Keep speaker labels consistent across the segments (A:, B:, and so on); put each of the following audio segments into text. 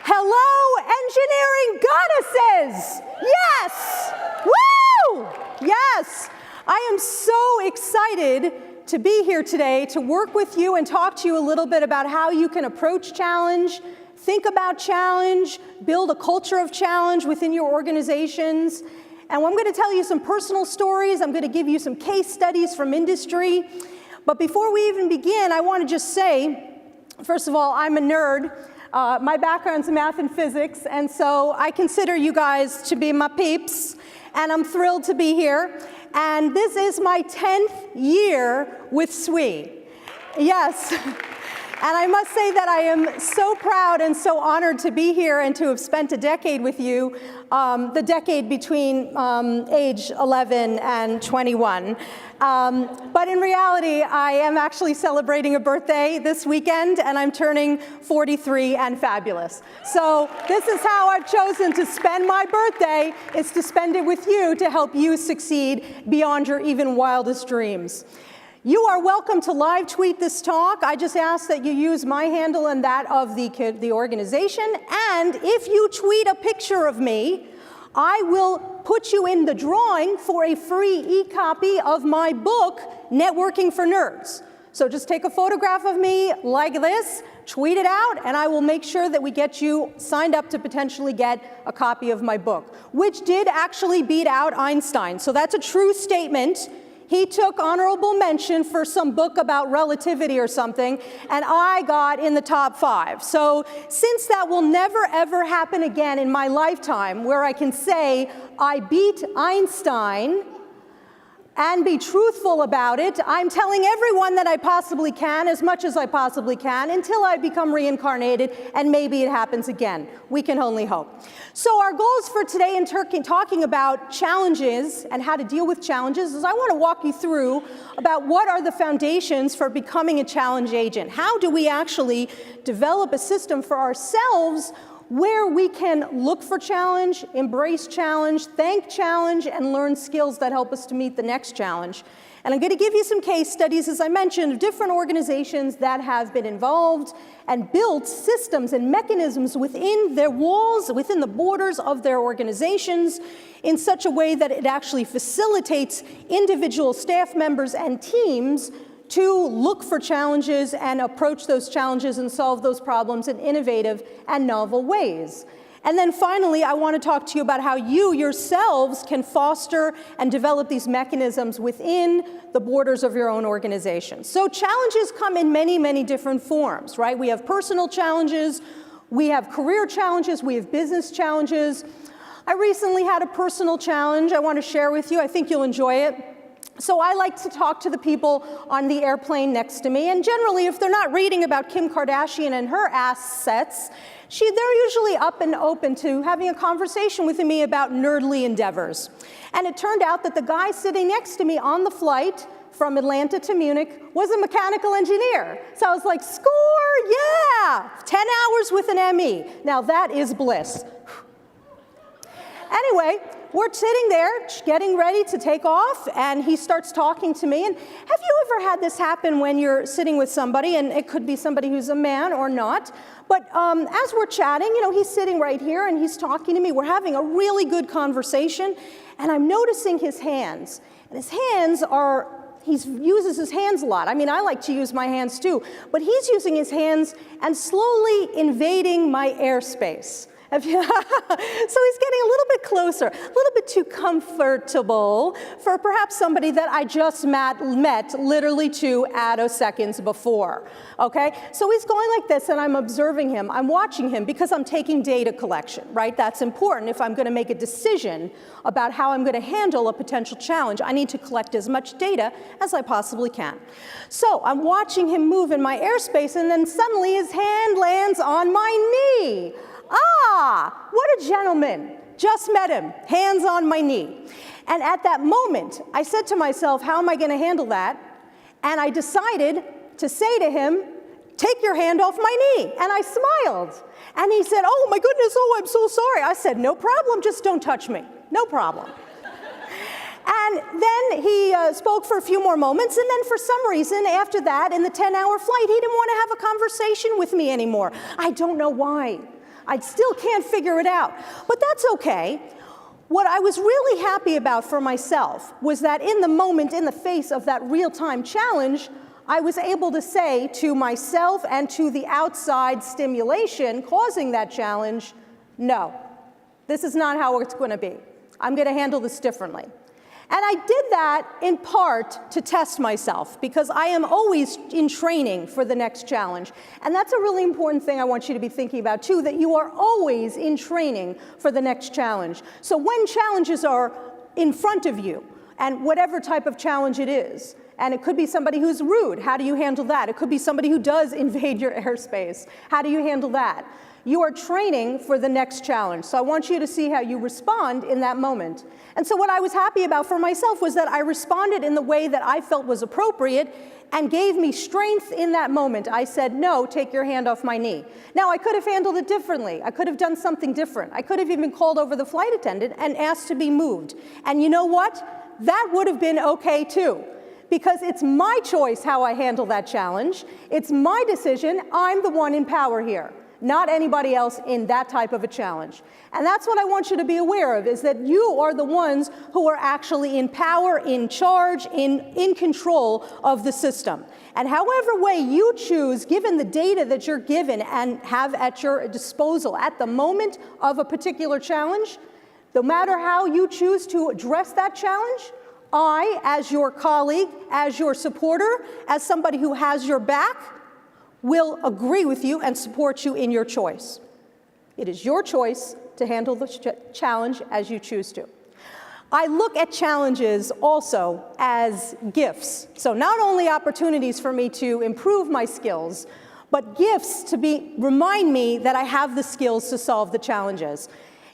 A: Hello, engineering goddesses! Yes! Woo! Yes! I am so excited to be here today to work with you and talk to you a little bit about how you can approach challenge, think about challenge, build a culture of challenge within your organizations. And I'm going to tell you some personal stories. I'm going to give you some case studies from industry. But before we even begin, I want to just say, first of all, I'm a nerd. My background's in math and physics, and so I consider you guys to be my peeps, and I'm thrilled to be here. And this is my 10th year with SWE. Yes. And I must say that I am so proud and so honored to be here and to have spent a decade with you, the decade between age 11 and 21. But in reality, I am actually celebrating a birthday this weekend, and I'm turning 43 and fabulous. So this is how I've chosen to spend my birthday, is to spend it with you to help you succeed beyond your even wildest dreams. You are welcome to live tweet this talk. I just ask that you use my handle and that of the organization. And if you tweet a picture of me, I will put you in the drawing for a free e-copy of my book, Networking for Nerds. So just take a photograph of me like this, tweet it out, and I will make sure that we get you signed up to potentially get a copy of my book, which did actually beat out Einstein. So that's a true statement. He took honorable mention for some book about relativity or something, and I got in the top 5. So since that will never ever happen again in my lifetime, where I can say I beat Einstein and be truthful about it, I'm telling everyone that I possibly can, as much as I possibly can, until I become reincarnated, and maybe it happens again. We can only hope. So our goals for today in talking about challenges and how to deal with challenges is I want to walk you through about what are the foundations for becoming a challenge agent. How do we actually develop a system for ourselves where we can look for challenge, embrace challenge, thank challenge, and learn skills that help us to meet the next challenge. And I'm going to give you some case studies, as I mentioned, of different organizations that have been involved and built systems and mechanisms within their walls, within the borders of their organizations, in such a way that it actually facilitates individual staff members and teams to look for challenges and approach those challenges and solve those problems in innovative and novel ways. And then finally, I want to talk to you about how you yourselves can foster and develop these mechanisms within the borders of your own organization. So challenges come in many, many different forms, right? We have personal challenges, we have career challenges, we have business challenges. I recently had a personal challenge I want to share with you. I think you'll enjoy it. So I like to talk to the people on the airplane next to me, and generally, if they're not reading about Kim Kardashian and her assets, they're usually up and open to having a conversation with me about nerdly endeavors. And it turned out that the guy sitting next to me on the flight from Atlanta to Munich was a mechanical engineer. So I was like, score, yeah, 10 hours with an ME. Now that is bliss. Anyway, we're sitting there getting ready to take off, and he starts talking to me. And have you ever had this happen when you're sitting with somebody, and it could be somebody who's a man or not, but as we're chatting, he's sitting right here and he's talking to me. We're having a really good conversation, and I'm noticing his hands. And his hands he uses his hands a lot. I mean, I like to use my hands too, but he's using his hands and slowly invading my airspace. So he's getting a little bit closer, a little bit too comfortable for perhaps somebody that I just met literally 2 attoseconds before, okay? So he's going like this, and I'm observing him. I'm watching him because I'm taking data collection, right? That's important if I'm going to make a decision about how I'm going to handle a potential challenge. I need to collect as much data as I possibly can. So I'm watching him move in my airspace, and then suddenly his hand lands on my knee. Ah, what a gentleman. Just met him, hands on my knee. And at that moment, I said to myself, how am I going to handle that? And I decided to say to him, take your hand off my knee. And I smiled. And he said, oh my goodness, oh, I'm so sorry. I said, no problem, just don't touch me. No problem. And then he spoke for a few more moments, and then for some reason, after that, in the 10-hour flight, he didn't want to have a conversation with me anymore. I don't know why. I still can't figure it out. But that's okay. What I was really happy about for myself was that in the moment, in the face of that real-time challenge, I was able to say to myself and to the outside stimulation causing that challenge, no, this is not how it's going to be. I'm going to handle this differently. And I did that in part to test myself, because I am always in training for the next challenge. And that's a really important thing I want you to be thinking about too, that you are always in training for the next challenge. So when challenges are in front of you, and whatever type of challenge it is, and it could be somebody who's rude, how do you handle that? It could be somebody who does invade your airspace. How do you handle that? You are training for the next challenge. So I want you to see how you respond in that moment. And so what I was happy about for myself was that I responded in the way that I felt was appropriate and gave me strength in that moment. I said, no, take your hand off my knee. Now, I could have handled it differently. I could have done something different. I could have even called over the flight attendant and asked to be moved. And you know what? That would have been okay too, because it's my choice how I handle that challenge. It's my decision. I'm the one in power here, not anybody else in that type of a challenge. And that's what I want you to be aware of, is that you are the ones who are actually in power, in charge, in control of the system. And however way you choose, given the data that you're given and have at your disposal at the moment of a particular challenge, no matter how you choose to address that challenge, I, as your colleague, as your supporter, as somebody who has your back, will agree with you and support you in your choice. It is your choice to handle the challenge as you choose to. I look at challenges also as gifts. So not only opportunities for me to improve my skills, but gifts to remind me that I have the skills to solve the challenges.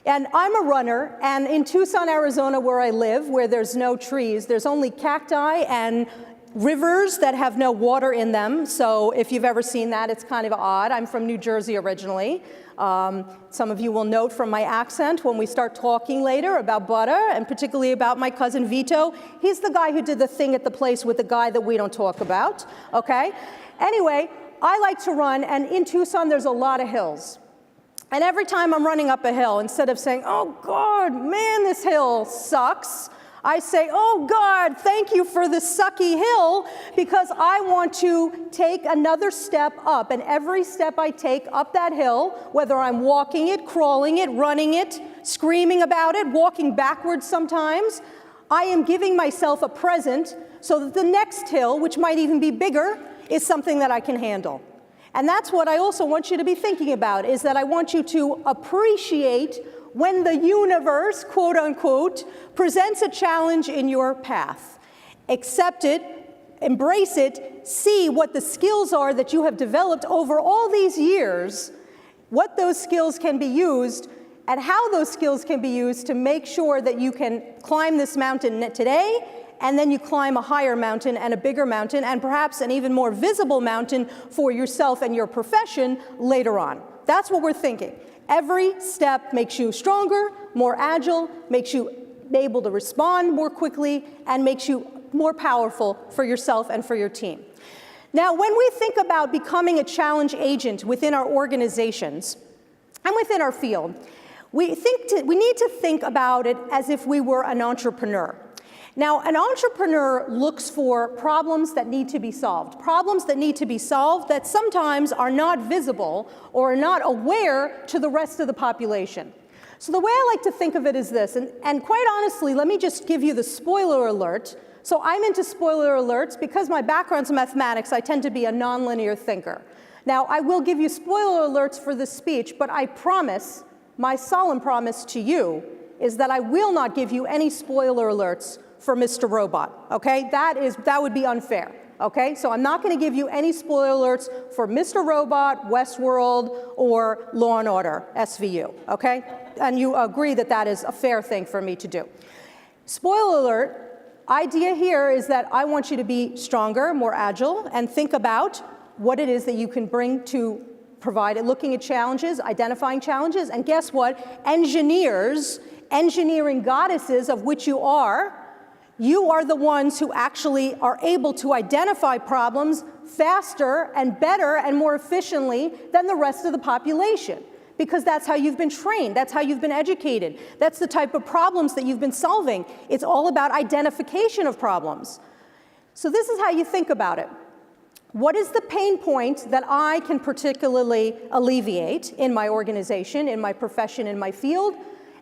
A: And I'm a runner, and in Tucson, Arizona, where I live, where there's no trees, there's only cacti and rivers that have no water in them. So if you've ever seen that, it's kind of odd. I'm from New Jersey originally. Some of you will note from my accent when we start talking later about butter, and particularly about my cousin Vito. He's the guy who did the thing at the place with the guy that we don't talk about, okay? Anyway, I like to run, and in Tucson, there's a lot of hills. And every time I'm running up a hill, instead of saying, oh God, man, this hill sucks, I say, oh God, thank you for this sucky hill, because I want to take another step up. And every step I take up that hill, whether I'm walking it, crawling it, running it, screaming about it, walking backwards sometimes, I am giving myself a present so that the next hill, which might even be bigger, is something that I can handle. And that's what I also want you to be thinking about, is that I want you to appreciate when the universe, quote unquote, presents a challenge in your path. Accept it, embrace it, see what the skills are that you have developed over all these years, what those skills can be used, and how those skills can be used to make sure that you can climb this mountain today, and then you climb a higher mountain and a bigger mountain, and perhaps an even more visible mountain for yourself and your profession later on. That's what we're thinking. Every step makes you stronger, more agile, makes you able to respond more quickly, and makes you more powerful for yourself and for your team. Now, when we think about becoming a challenge agent within our organizations and within our field, we need to think about it as if we were an entrepreneur. Now, an entrepreneur looks for problems that need to be solved that sometimes are not visible or are not aware to the rest of the population. So the way I like to think of it is this, and quite honestly, let me just give you the spoiler alert. So I'm into spoiler alerts because my background's in mathematics. I tend to be a nonlinear thinker. Now, I will give you spoiler alerts for this speech, but I promise, my solemn promise to you, is that I will not give you any spoiler alerts for Mr. Robot, okay? That would be unfair, okay? So I'm not going to give you any spoiler alerts for Mr. Robot, Westworld, or Law and Order, SVU, okay? And you agree that that is a fair thing for me to do. Spoiler alert, idea here is that I want you to be stronger, more agile, and think about what it is that you can bring to provide it, looking at challenges, identifying challenges, and guess what? Engineers, engineering goddesses of which you are the ones who actually are able to identify problems faster and better and more efficiently than the rest of the population. because that's how you've been trained, that's how you've been educated, that's the type of problems that you've been solving. It's all about identification of problems. So this is how you think about it. What is the pain point that I can particularly alleviate in my organization, in my profession, in my field?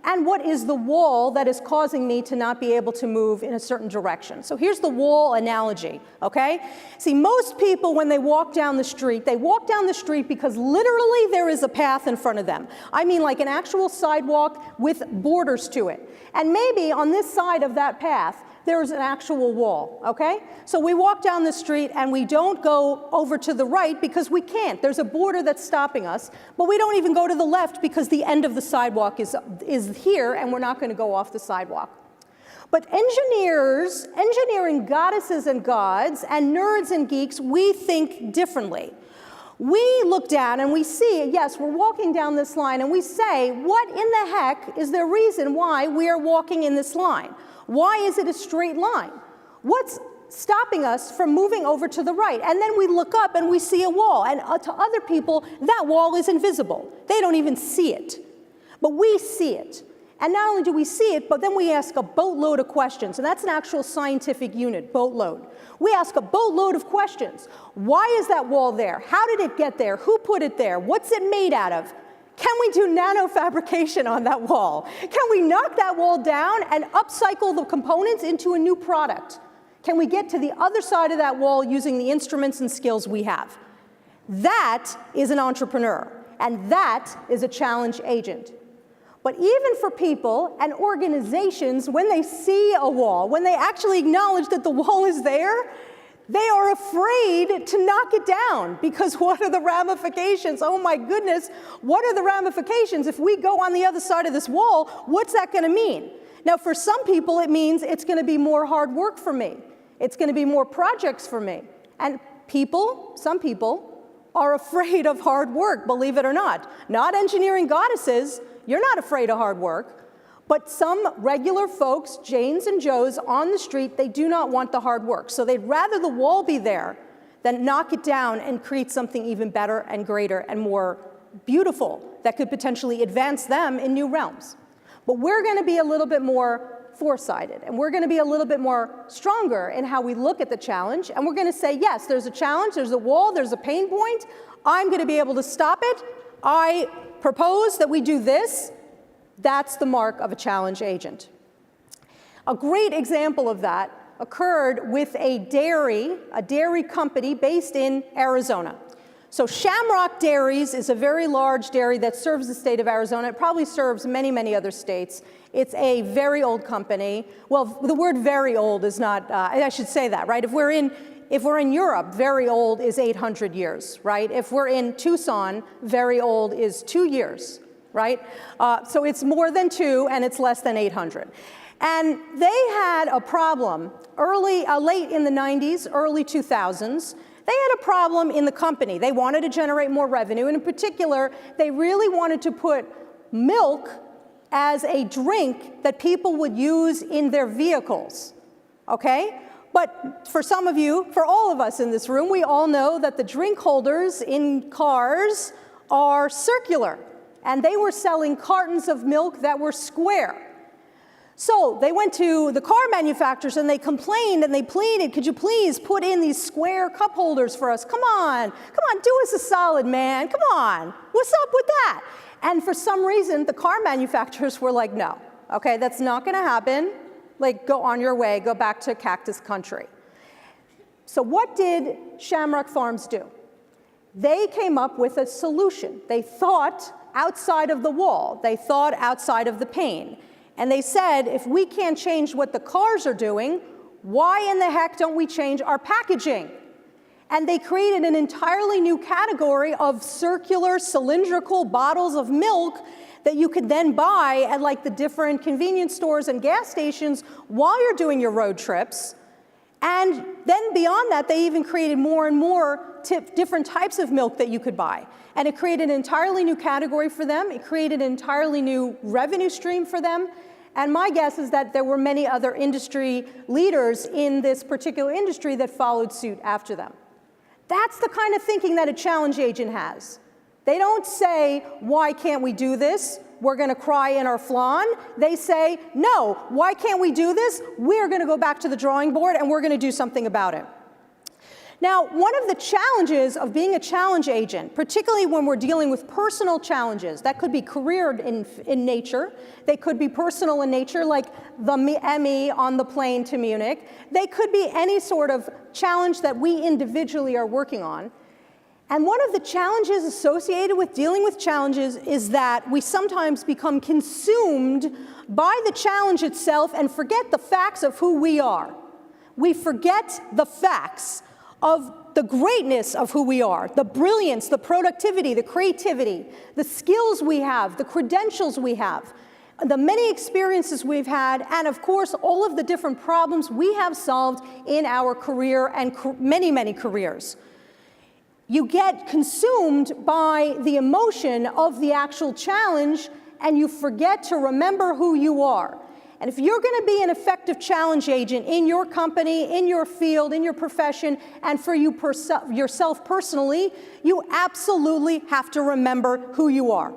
A: And what is the wall that is causing me to not be able to move in a certain direction? So here's the wall analogy, okay? See, most people, when they walk down the street, they walk down the street because literally there is a path in front of them. I mean like an actual sidewalk with borders to it. And maybe on this side of that path, there's an actual wall, okay? So we walk down the street and we don't go over to the right because we can't. There's a border that's stopping us, but we don't even go to the left because the end of the sidewalk is here and we're not going to go off the sidewalk. But engineers, engineering goddesses and gods, and nerds and geeks, we think differently. We look down and we see, yes, we're walking down this line, and we say, what in the heck is the reason why we are walking in this line? Why is it a straight line? What's stopping us from moving over to the right? And then we look up and we see a wall. And to other people, that wall is invisible. They don't even see it. But we see it. And not only do we see it, but then we ask a boatload of questions. And that's an actual scientific unit, boatload. We ask a boatload of questions. Why is that wall there? How did it get there? Who put it there? What's it made out of? Can we do nanofabrication on that wall? Can we knock that wall down and upcycle the components into a new product? Can we get to the other side of that wall using the instruments and skills we have? That is an entrepreneur, and that is a challenge agent. But even for people and organizations, when they see a wall, when they actually acknowledge that the wall is there, they are afraid to knock it down, because what are the ramifications? Oh my goodness, what are the ramifications? If we go on the other side of this wall, what's that going to mean? Now, for some people, it means it's going to be more hard work for me. It's going to be more projects for me. And people, some people, are afraid of hard work, believe it or not. Not engineering goddesses, you're not afraid of hard work. But some regular folks, Janes and Joes on the street, they do not want the hard work. So they'd rather the wall be there than knock it down and create something even better and greater and more beautiful that could potentially advance them in new realms. But we're going to be a little bit more foresighted, and we're going to be a little bit more stronger in how we look at the challenge. And we're going to say, yes, there's a challenge, there's a wall, there's a pain point. I'm going to be able to stop it. I propose that we do this. That's the mark of a challenge agent. A great example of that occurred with a dairy company based in Arizona. So Shamrock Dairies is a very large dairy that serves the state of Arizona. It probably serves many, many other states. It's a very old company. Well, the word very old is not, I should say that, right? If we're in Europe, very old is 800 years, right? If we're in Tucson, very old is 2 years. Right? So it's more than 2 and it's less than 800. And they had a problem late in the 90s, early 2000s. They had a problem in the company. They wanted to generate more revenue, and in particular, they really wanted to put milk as a drink that people would use in their vehicles, okay? But for some of you, for all of us in this room, we all know that the drink holders in cars are circular. And they were selling cartons of milk that were square. So they went to the car manufacturers and they complained and they pleaded, could you please put in these square cup holders for us? Come on, do us a solid, man, come on. What's up with that? And for some reason, the car manufacturers were like, no, okay, that's not gonna happen. Like, go on your way, go back to Cactus Country. So what did Shamrock Farms do? They came up with a solution. They thought outside of the wall. They thought outside of the pane. And they said, if we can't change what the cars are doing, why in the heck don't we change our packaging? And they created an entirely new category of circular, cylindrical bottles of milk that you could then buy at like the different convenience stores and gas stations while you're doing your road trips. And then beyond that, they even created more and more different types of milk that you could buy. And it created an entirely new category for them. It created an entirely new revenue stream for them. And my guess is that there were many other industry leaders in this particular industry that followed suit after them. That's the kind of thinking that a challenge agent has. They don't say, why can't we do this? We're going to cry in our flan. They say, no, why can't we do this? We're going to go back to the drawing board and we're going to do something about it. Now, one of the challenges of being a challenge agent, particularly when we're dealing with personal challenges, that could be career in nature, they could be personal in nature, like the ME on the plane to Munich, they could be any sort of challenge that we individually are working on. And one of the challenges associated with dealing with challenges is that we sometimes become consumed by the challenge itself and forget the facts of who we are. We forget the facts of the greatness of who we are, the brilliance, the productivity, the creativity, the skills we have, the credentials we have, the many experiences we've had, and of course, all of the different problems we have solved in our career and many, many careers. You get consumed by the emotion of the actual challenge, and you forget to remember who you are. And if you're going to be an effective challenge agent in your company, in your field, in your profession, and for you yourself personally, you absolutely have to remember who you are.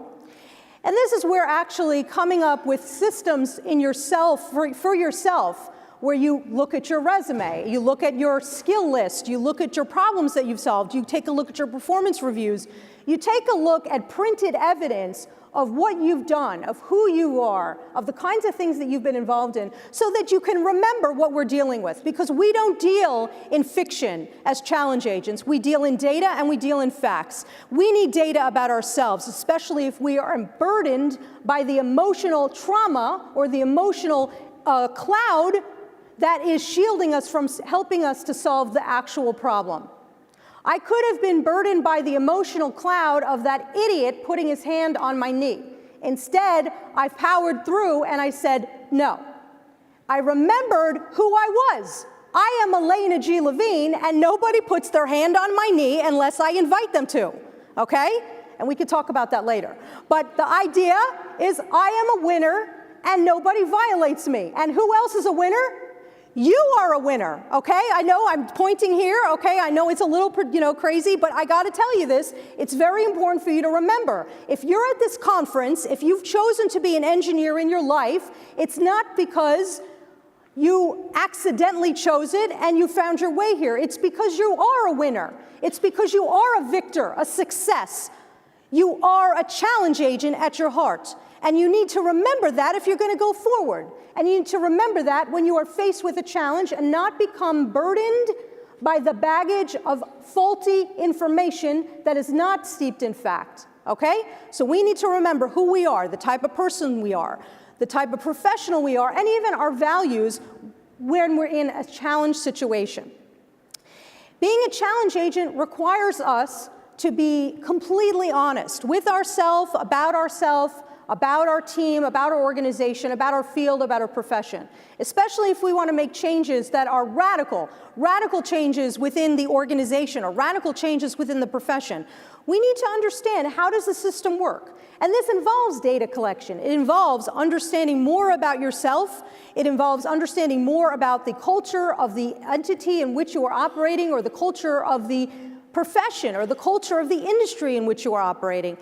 A: And this is where actually coming up with systems in yourself, for yourself, where you look at your resume, you look at your skill list, you look at your problems that you've solved, you take a look at your performance reviews, you take a look at printed evidence of what you've done, of who you are, of the kinds of things that you've been involved in, so that you can remember what we're dealing with. Because we don't deal in fiction as challenge agents. We deal in data and we deal in facts. We need data about ourselves, especially if we are burdened by the emotional trauma or the emotional cloud that is shielding us from helping us to solve the actual problem. I could have been burdened by the emotional cloud of that idiot putting his hand on my knee. Instead, I powered through and I said, no. I remembered who I was. I am Alaina G. Levine, and nobody puts their hand on my knee unless I invite them to, okay? And we could talk about that later. But the idea is I am a winner and nobody violates me. And who else is a winner? You are a winner, okay? I know I'm pointing here, okay? I know it's a little, crazy, but I got to tell you this. It's very important for you to remember. If you're at this conference, if you've chosen to be an engineer in your life, it's not because you accidentally chose it and you found your way here. It's because you are a winner. It's because you are a victor, a success. You are a challenge agent at your heart. And you need to remember that if you're going to go forward. And you need to remember that when you are faced with a challenge and not become burdened by the baggage of faulty information that is not steeped in fact, okay? So we need to remember who we are, the type of person we are, the type of professional we are, and even our values when we're in a challenge situation. Being a challenge agent requires us to be completely honest with ourselves, about our team, about our organization, about our field, about our profession, especially if we want to make changes that are radical changes within the organization or radical changes within the profession. We need to understand, how does the system work? And this involves data collection. It involves understanding more about yourself. It involves understanding more about the culture of the entity in which you are operating, or the culture of the profession, or the culture of the industry in which you are operating.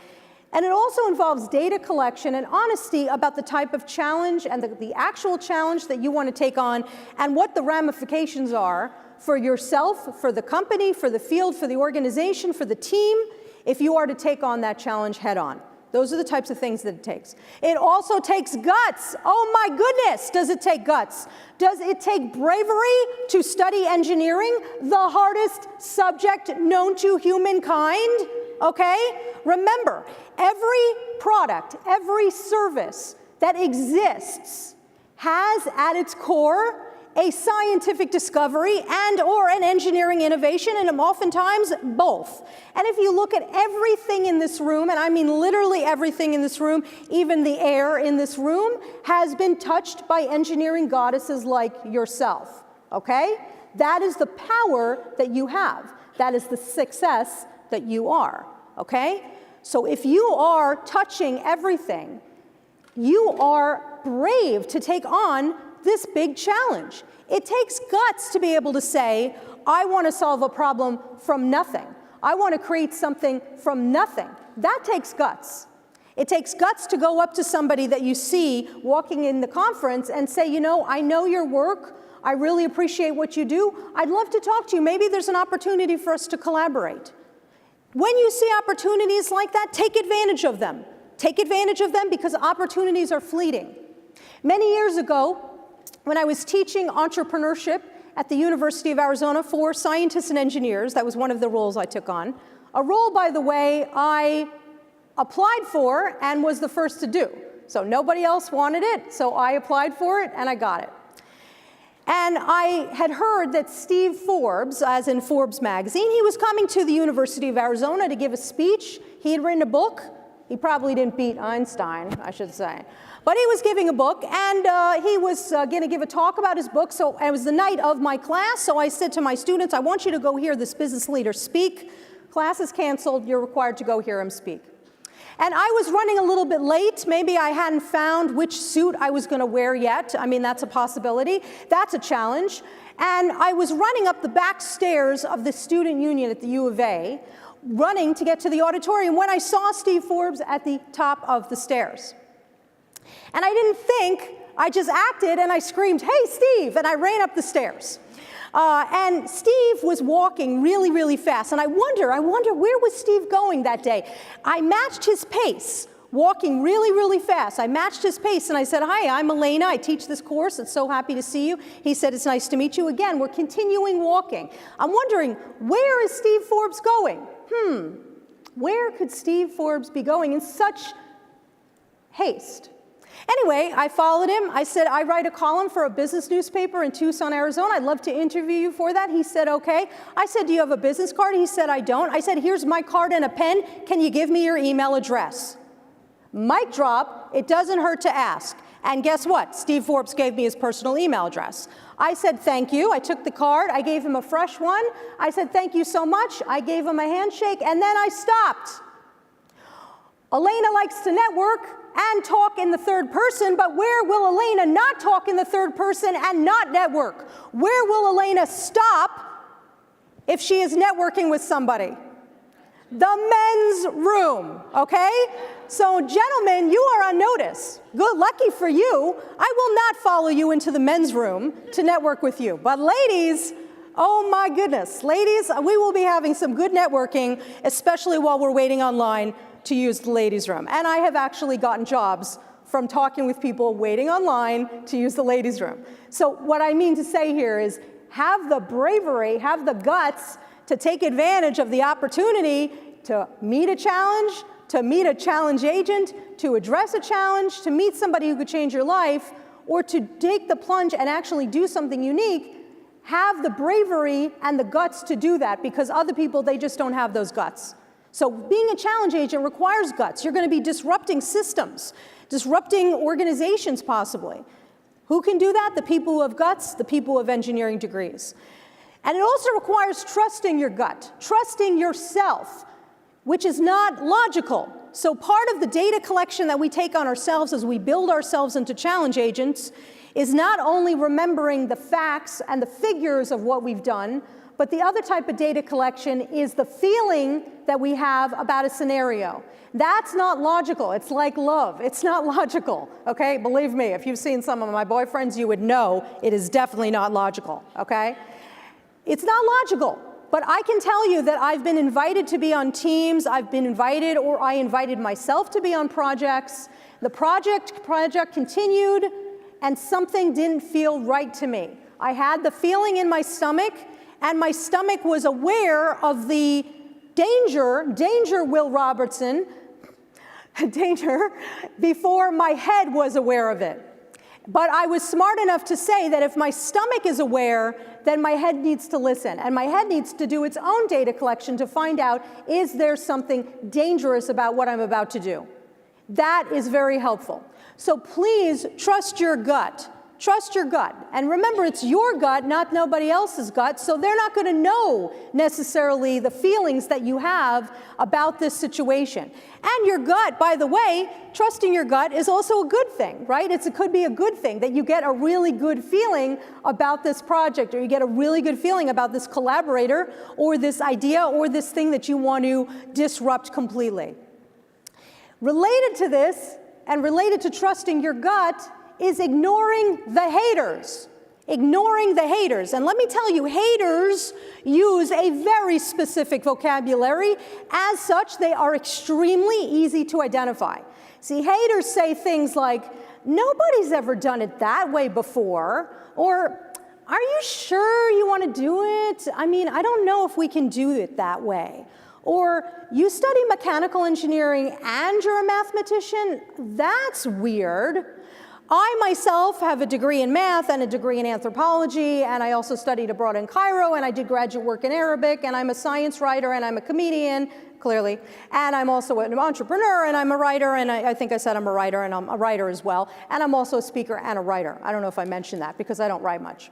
A: And it also involves data collection and honesty about the type of challenge and the actual challenge that you want to take on, and what the ramifications are for yourself, for the company, for the field, for the organization, for the team, if you are to take on that challenge head on. Those are the types of things that it takes. It also takes guts. Oh my goodness, does it take guts? Does it take bravery to study engineering, the hardest subject known to humankind? Okay? Remember, every product, every service that exists has at its core a scientific discovery and or an engineering innovation, and oftentimes both. And if you look at everything in this room, and I mean literally everything in this room, even the air in this room, has been touched by engineering goddesses like yourself, okay? That is the power that you have. That is the success that you are, okay? So if you are touching everything, you are brave to take on this big challenge. It takes guts to be able to say, I want to solve a problem from nothing. I want to create something from nothing. That takes guts. It takes guts to go up to somebody that you see walking in the conference and say, you know, I know your work. I really appreciate what you do. I'd love to talk to you. Maybe there's an opportunity for us to collaborate. When you see opportunities like that, take advantage of them. Take advantage of them because opportunities are fleeting. Many years ago, when I was teaching entrepreneurship at the University of Arizona for scientists and engineers, that was one of the roles I took on. A role, by the way, I applied for and was the first to do. So nobody else wanted it, so I applied for it and I got it. And I had heard that Steve Forbes, as in Forbes magazine, he was coming to the University of Arizona to give a speech. He had written a book. He probably didn't beat Einstein, I should say. But he was giving a book, and he was going to give a talk about his book. So it was the night of my class, so I said to my students, I want you to go hear this business leader speak. Class is canceled. You're required to go hear him speak. And I was running a little bit late. Maybe I hadn't found which suit I was going to wear yet. I mean, that's a possibility. That's a challenge. And I was running up the back stairs of the student union at the U of A, running to get to the auditorium when I saw Steve Forbes at the top of the stairs. And I didn't think, I just acted and I screamed, "Hey, Steve!" And I ran up the stairs. And Steve was walking really, really fast. And I wonder, where was Steve going that day? I matched his pace, walking really, really fast. I matched his pace and I said, "Hi, I'm Alaina. I teach this course. It's so happy to see you." He said, "It's nice to meet you again." We're continuing walking. I'm wondering, where is Steve Forbes going? Where could Steve Forbes be going in such haste? Anyway, I followed him. I said, "I write a column for a business newspaper in Tucson, Arizona. I'd love to interview you for that." He said, "Okay." I said, "Do you have a business card?" He said, "I don't." I said, "Here's my card and a pen. Can you give me your email address?" Mic drop. It doesn't hurt to ask. And guess what? Steve Forbes gave me his personal email address. I said, "Thank you." I took the card. I gave him a fresh one. I said, "Thank you so much." I gave him a handshake, and then I stopped. Alaina likes to network and talk in the third person, but where will Alaina not talk in the third person and not network? Where will Alaina stop if she is networking with somebody? The men's room, okay? So gentlemen, you are on notice. Good, lucky for you. I will not follow you into the men's room to network with you. But ladies, oh my goodness, ladies, we will be having some good networking, especially while we're waiting online to use the ladies' room. And I have actually gotten jobs from talking with people waiting online to use the ladies' room. So what I mean to say here is have the bravery, have the guts to take advantage of the opportunity to meet a challenge, to meet a challenge agent, to address a challenge, to meet somebody who could change your life, or to take the plunge and actually do something unique. Have the bravery and the guts to do that, because other people, they just don't have those guts. So being a challenge agent requires guts. You're going to be disrupting systems, disrupting organizations possibly. Who can do that? The people who have guts, the people who have engineering degrees. And it also requires trusting your gut, trusting yourself, which is not logical. So part of the data collection that we take on ourselves as we build ourselves into challenge agents is not only remembering the facts and the figures of what we've done, but the other type of data collection is the feeling that we have about a scenario. That's not logical. It's like love. It's not logical, okay? Believe me, if you've seen some of my boyfriends, you would know it is definitely not logical, okay? It's not logical, but I can tell you that I've been invited to be on teams. I've been invited, or I invited myself to be on projects. The project continued, and something didn't feel right to me. I had the feeling in my stomach, and my stomach was aware of the danger, Will Robertson, danger, before my head was aware of it. But I was smart enough to say that if my stomach is aware, then my head needs to listen. And my head needs to do its own data collection to find out, is there something dangerous about what I'm about to do? That is very helpful. So please trust your gut. Trust your gut. And remember, it's your gut, not nobody else's gut, so they're not going to know necessarily the feelings that you have about this situation. And your gut, by the way, trusting your gut is also a good thing, right? It could be a good thing that you get a really good feeling about this project, or you get a really good feeling about this collaborator, or this idea, or this thing that you want to disrupt completely. Related to this, and related to trusting your gut, is ignoring the haters. Ignoring the haters. And let me tell you, haters use a very specific vocabulary. As such, they are extremely easy to identify. See, haters say things like, nobody's ever done it that way before, or, are you sure you want to do it? I mean, I don't know if we can do it that way. Or, you study mechanical engineering and you're a mathematician? That's weird. I myself have a degree in math and a degree in anthropology, and I also studied abroad in Cairo, and I did graduate work in Arabic, and I'm a science writer, and I'm a comedian, clearly, and I'm also an entrepreneur, and I'm a writer, and I think I said I'm a writer, and I'm a writer as well, and I'm also a speaker and a writer. I don't know if I mentioned that, because I don't write much.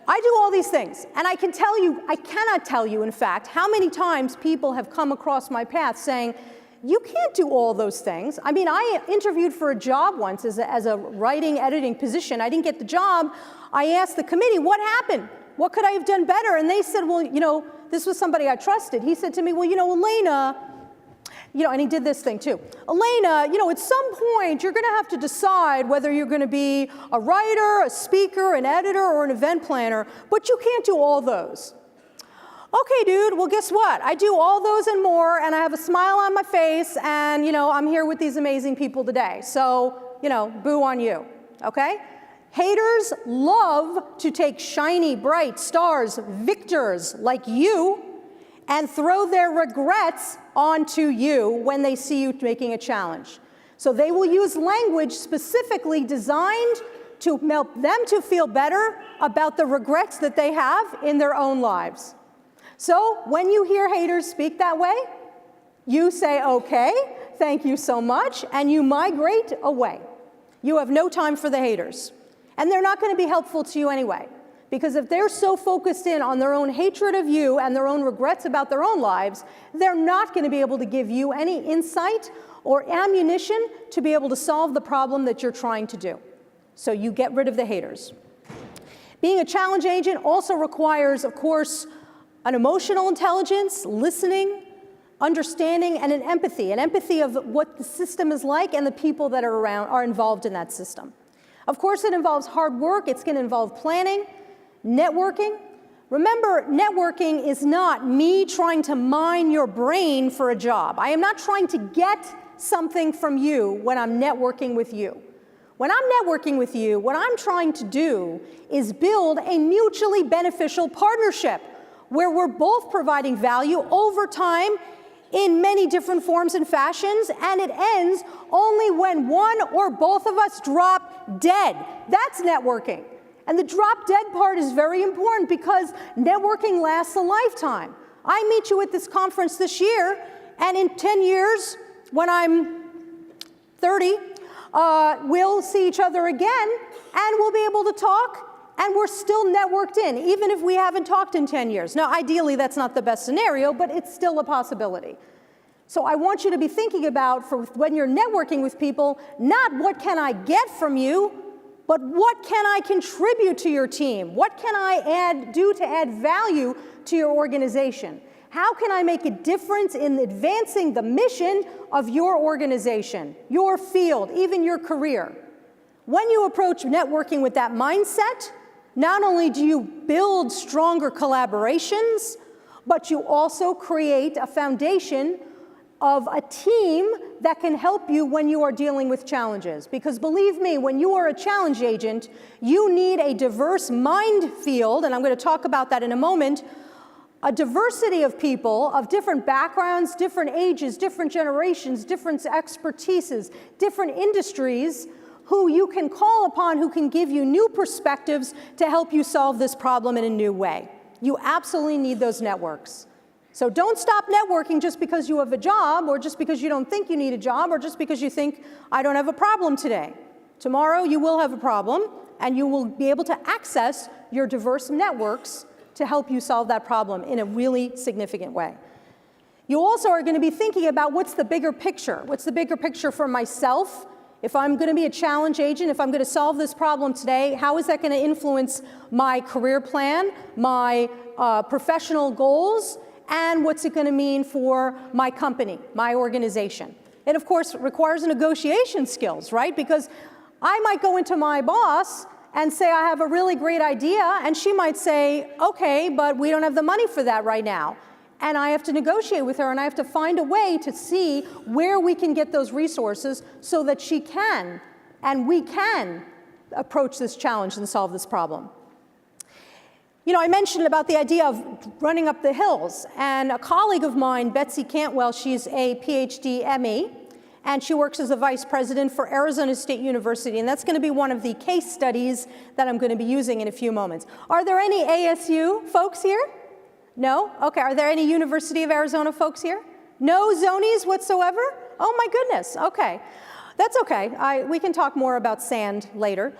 A: I do all these things, and I can tell you, I cannot tell you, in fact, how many times people have come across my path saying, you can't do all those things. I mean, I interviewed for a job once as a writing, editing position. I didn't get the job. I asked the committee, what happened? What could I have done better? And they said, well, you know, this was somebody I trusted. He said to me, well, you know, Alaina, you know, and he did this thing too. Alaina, you know, at some point, you're going to have to decide whether you're going to be a writer, a speaker, an editor, or an event planner, but you can't do all those. Okay, dude, well, guess what? I do all those and more, and I have a smile on my face, and, you know, I'm here with these amazing people today. So, you know, boo on you, okay? Haters love to take shiny, bright stars, victors like you, and throw their regrets onto you when they see you making a challenge. So they will use language specifically designed to help them to feel better about the regrets that they have in their own lives. So when you hear haters speak that way, you say, okay, thank you so much, and you migrate away. You have no time for the haters. And they're not going to be helpful to you anyway, because if they're so focused in on their own hatred of you and their own regrets about their own lives, they're not going to be able to give you any insight or ammunition to be able to solve the problem that you're trying to do. So you get rid of the haters. Being a challenge agent also requires, of course, an emotional intelligence, listening, understanding, and an empathy of what the system is like and the people that are involved in that system. Of course, it involves hard work. It's going to involve planning, networking. Remember, networking is not me trying to mine your brain for a job. I am not trying to get something from you when I'm networking with you. When I'm networking with you, what I'm trying to do is build a mutually beneficial partnership where we're both providing value over time in many different forms and fashions, and it ends only when one or both of us drop dead. That's networking. And the drop dead part is very important because networking lasts a lifetime. I meet you at this conference this year, and in 10 years, when I'm 30, we'll see each other again, and we'll be able to talk, and we're still networked in, even if we haven't talked in 10 years. Now, ideally, that's not the best scenario, but it's still a possibility. So I want you to be thinking about, for when you're networking with people, not what can I get from you, but what can I contribute to your team? What can I do to add value to your organization? How can I make a difference in advancing the mission of your organization, your field, even your career? When you approach networking with that mindset, not only do you build stronger collaborations, but you also create a foundation of a team that can help you when you are dealing with challenges. Because believe me, when you are a challenge agent, you need a diverse mind field, and I'm going to talk about that in a moment, a diversity of people of different backgrounds, different ages, different generations, different expertises, different industries, who you can call upon, who can give you new perspectives to help you solve this problem in a new way. You absolutely need those networks. So don't stop networking just because you have a job, or just because you don't think you need a job, or just because you think, I don't have a problem today. Tomorrow you will have a problem, and you will be able to access your diverse networks to help you solve that problem in a really significant way. You also are going to be thinking about what's the bigger picture? What's the bigger picture for myself? If I'm going to be a challenge agent, if I'm going to solve this problem today, how is that going to influence my career plan, my professional goals, and what's it going to mean for my company, my organization? It, of course, requires negotiation skills, right? Because I might go into my boss and say, I have a really great idea, and she might say, okay, but we don't have the money for that right now. And I have to negotiate with her, and I have to find a way to see where we can get those resources so that she can, and we can, approach this challenge and solve this problem. You know, I mentioned about the idea of running up the hills, and a colleague of mine, Betsy Cantwell, she's a PhD ME, and she works as a vice president for Arizona State University, and that's going to be one of the case studies that I'm going to be using in a few moments. Are there any ASU folks here? No? Okay, are there any University of Arizona folks here? No zonies whatsoever? Oh my goodness, okay. That's okay, we can talk more about sand later.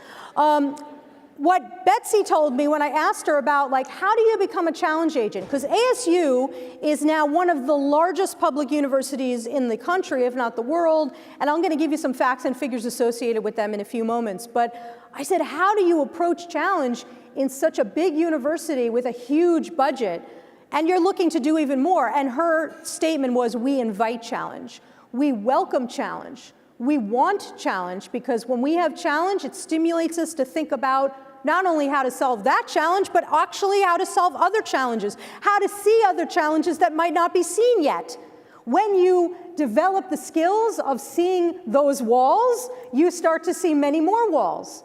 A: What Betsy told me when I asked her about, like, how do you become a challenge agent? Because ASU is now one of the largest public universities in the country, if not the world, and I'm going to give you some facts and figures associated with them in a few moments. But I said, how do you approach challenge in such a big university with a huge budget, and you're looking to do even more? And her statement was, we invite challenge. We welcome challenge. We want challenge, because when we have challenge, it stimulates us to think about not only how to solve that challenge, but actually how to solve other challenges, how to see other challenges that might not be seen yet. When you develop the skills of seeing those walls, you start to see many more walls.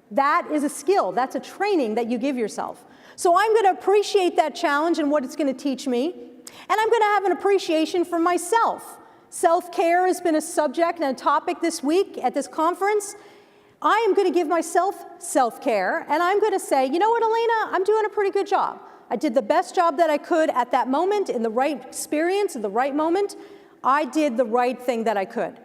A: That is a skill. That's a training that you give yourself. So I'm going to appreciate that challenge and what it's going to teach me, and I'm going to have an appreciation for myself. Self-care has been a subject and a topic this week at this conference. I am going to give myself self-care, and I'm going to say, you know what, Alaina, I'm doing a pretty good job. I did the best job that I could at that moment, in the right experience, in the right moment. I did the right thing that I could.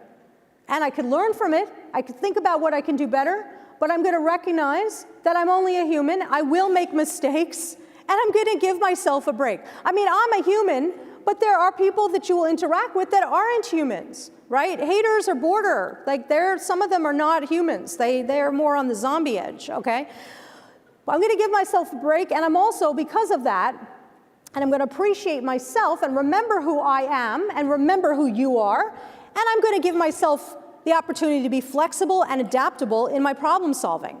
A: And I could learn from it. I could think about what I can do better, but I'm going to recognize that I'm only a human. I will make mistakes, and I'm going to give myself a break. I mean, I'm a human, but there are people that you will interact with that aren't humans, right? Haters are border. Like, some of them are not humans. They're more on the zombie edge, okay? But I'm going to give myself a break, and I'm also, because of that, and I'm going to appreciate myself and remember who I am and remember who you are, and I'm going to give myself the opportunity to be flexible and adaptable in my problem solving.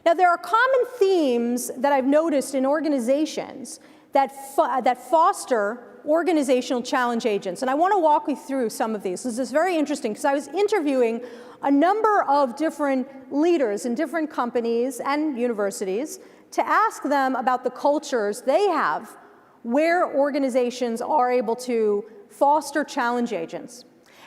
A: Now, there are common themes that I've noticed in organizations that foster organizational challenge agents, and I want to walk you through some of these. This is very interesting because I was interviewing a number of different leaders in different companies and universities to ask them about the cultures they have where organizations are able to foster challenge agents.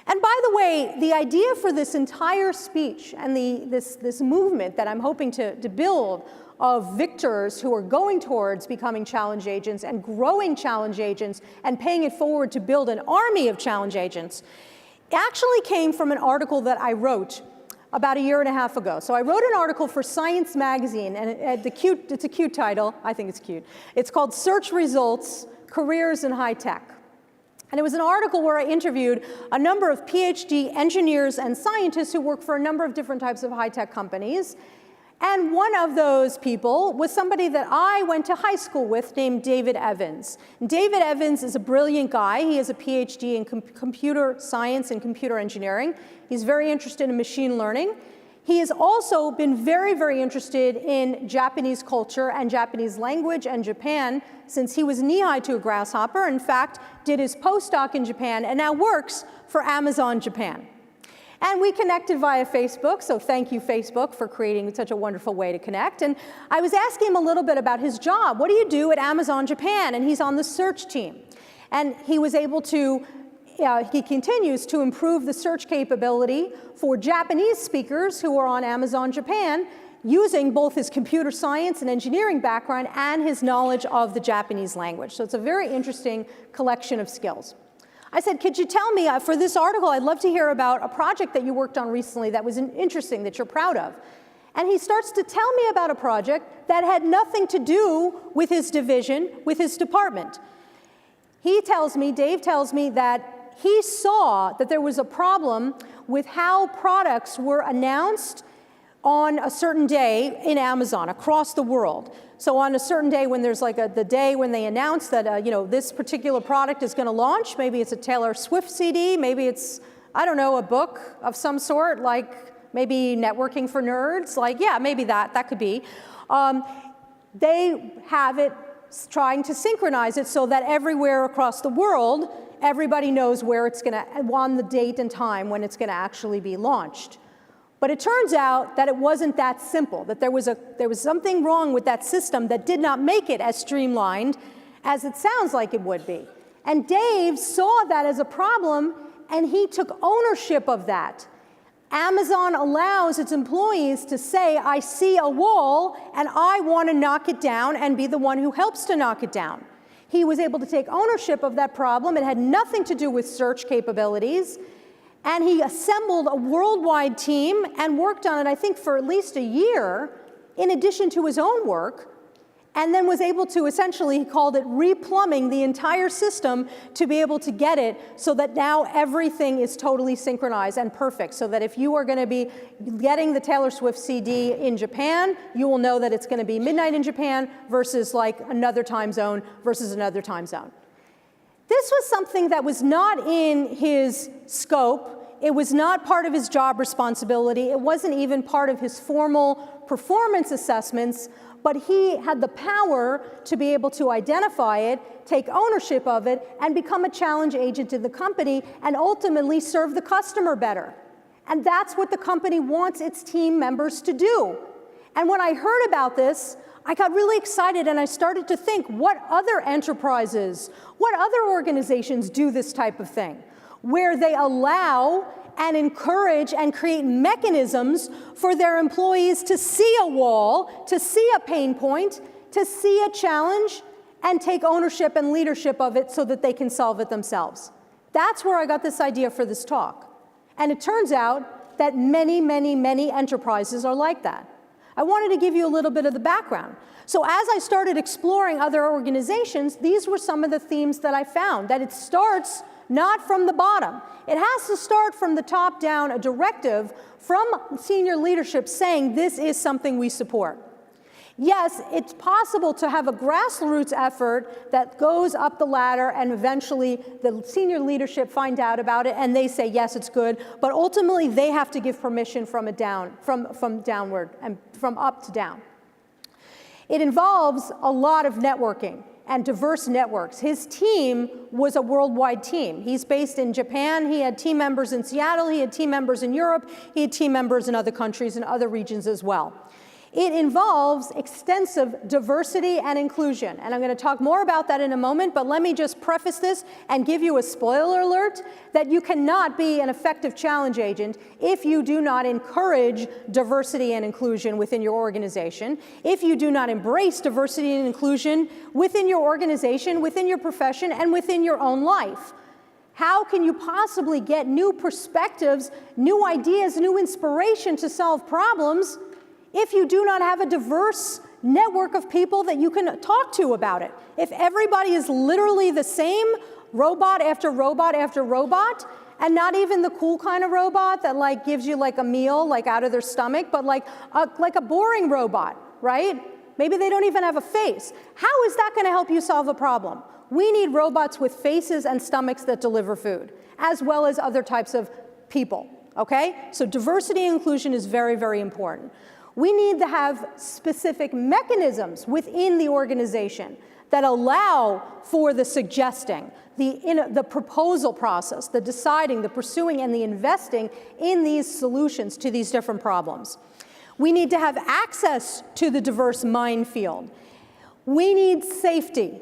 A: And by the way, the idea for this entire speech and this movement that I'm hoping to build of victors who are going towards becoming challenge agents and growing challenge agents and paying it forward to build an army of challenge agents actually came from an article that I wrote about 1.5 years ago. So I wrote an article for Science Magazine, and it's a cute title. I think it's cute. It's called Search Results, Careers in High Tech. And it was an article where I interviewed a number of PhD engineers and scientists who work for a number of different types of high-tech companies. And one of those people was somebody that I went to high school with named David Evans. And David Evans is a brilliant guy. He has a PhD in computer science and computer engineering. He's very interested in machine learning. He has also been very, very interested in Japanese culture and Japanese language and Japan since he was knee-high to a grasshopper. In fact, did his postdoc in Japan and now works for Amazon Japan. And we connected via Facebook, so thank you, Facebook, for creating such a wonderful way to connect. And I was asking him a little bit about his job. What do you do at Amazon Japan? And he's on the search team. And he was able to, he continues to improve the search capability for Japanese speakers who are on Amazon Japan using both his computer science and engineering background and his knowledge of the Japanese language. So it's a very interesting collection of skills. I said, could you tell me, for this article, I'd love to hear about a project that you worked on recently that was interesting, that you're proud of. And he starts to tell me about a project that had nothing to do with his division, with his department. Dave tells me that he saw that there was a problem with how products were announced on a certain day in Amazon across the world. So on a certain day when there's like the day when they announce that this particular product is going to launch, maybe it's a Taylor Swift CD, maybe it's, I don't know, a book of some sort, like maybe Networking for Nerds, maybe that could be. They have it trying to synchronize it so that everywhere across the world, everybody knows where it's going to, on the date and time when it's going to actually be launched. But it turns out that it wasn't that simple, that there was something wrong with that system that did not make it as streamlined as it sounds like it would be. And Dave saw that as a problem, and he took ownership of that. Amazon allows its employees to say, I see a wall, and I want to knock it down and be the one who helps to knock it down. He was able to take ownership of that problem. It had nothing to do with search capabilities. And he assembled a worldwide team and worked on it, I think, for at least a year, in addition to his own work, and then was able to essentially, he called it replumbing the entire system to be able to get it so that now everything is totally synchronized and perfect, so that if you are going to be getting the Taylor Swift CD in Japan, you will know that it's going to be midnight in Japan versus like another time zone versus another time zone. This was something that was not in his scope. It was not part of his job responsibility. It wasn't even part of his formal performance assessments, but he had the power to be able to identify it, take ownership of it, and become a challenge agent in the company, and ultimately serve the customer better. And that's what the company wants its team members to do. And when I heard about this, I got really excited, and I started to think, what other enterprises, what other organizations do this type of thing, where they allow and encourage and create mechanisms for their employees to see a wall, to see a pain point, to see a challenge, and take ownership and leadership of it so that they can solve it themselves. That's where I got this idea for this talk. And it turns out that many, many, many enterprises are like that. I wanted to give you a little bit of the background. So as I started exploring other organizations, these were some of the themes that I found, that it starts not from the bottom. It has to start from the top down, a directive from senior leadership saying this is something we support. Yes, it's possible to have a grassroots effort that goes up the ladder and eventually the senior leadership find out about it and they say, yes, it's good, but ultimately they have to give permission from downward and from up to down. It involves a lot of networking and diverse networks. His team was a worldwide team. He's based in Japan. He had team members in Seattle. He had team members in Europe. He had team members in other countries and other regions as well. It involves extensive diversity and inclusion. And I'm going to talk more about that in a moment, but let me just preface this and give you a spoiler alert that you cannot be an effective challenge agent if you do not encourage diversity and inclusion within your organization, if you do not embrace diversity and inclusion within your organization, within your profession, and within your own life. How can you possibly get new perspectives, new ideas, new inspiration to solve problems if you do not have a diverse network of people that you can talk to about it? If everybody is literally the same, robot after robot after robot, and not even the cool kind of robot that like gives you like a meal like out of their stomach, but like a boring robot, right? Maybe they don't even have a face. How is that going to help you solve a problem? We need robots with faces and stomachs that deliver food, as well as other types of people, okay? So diversity and inclusion is very, very important. We need to have specific mechanisms within the organization that allow for the suggesting, the proposal process, the deciding, the pursuing, and the investing in these solutions to these different problems. We need to have access to the diverse minefield. We need safety.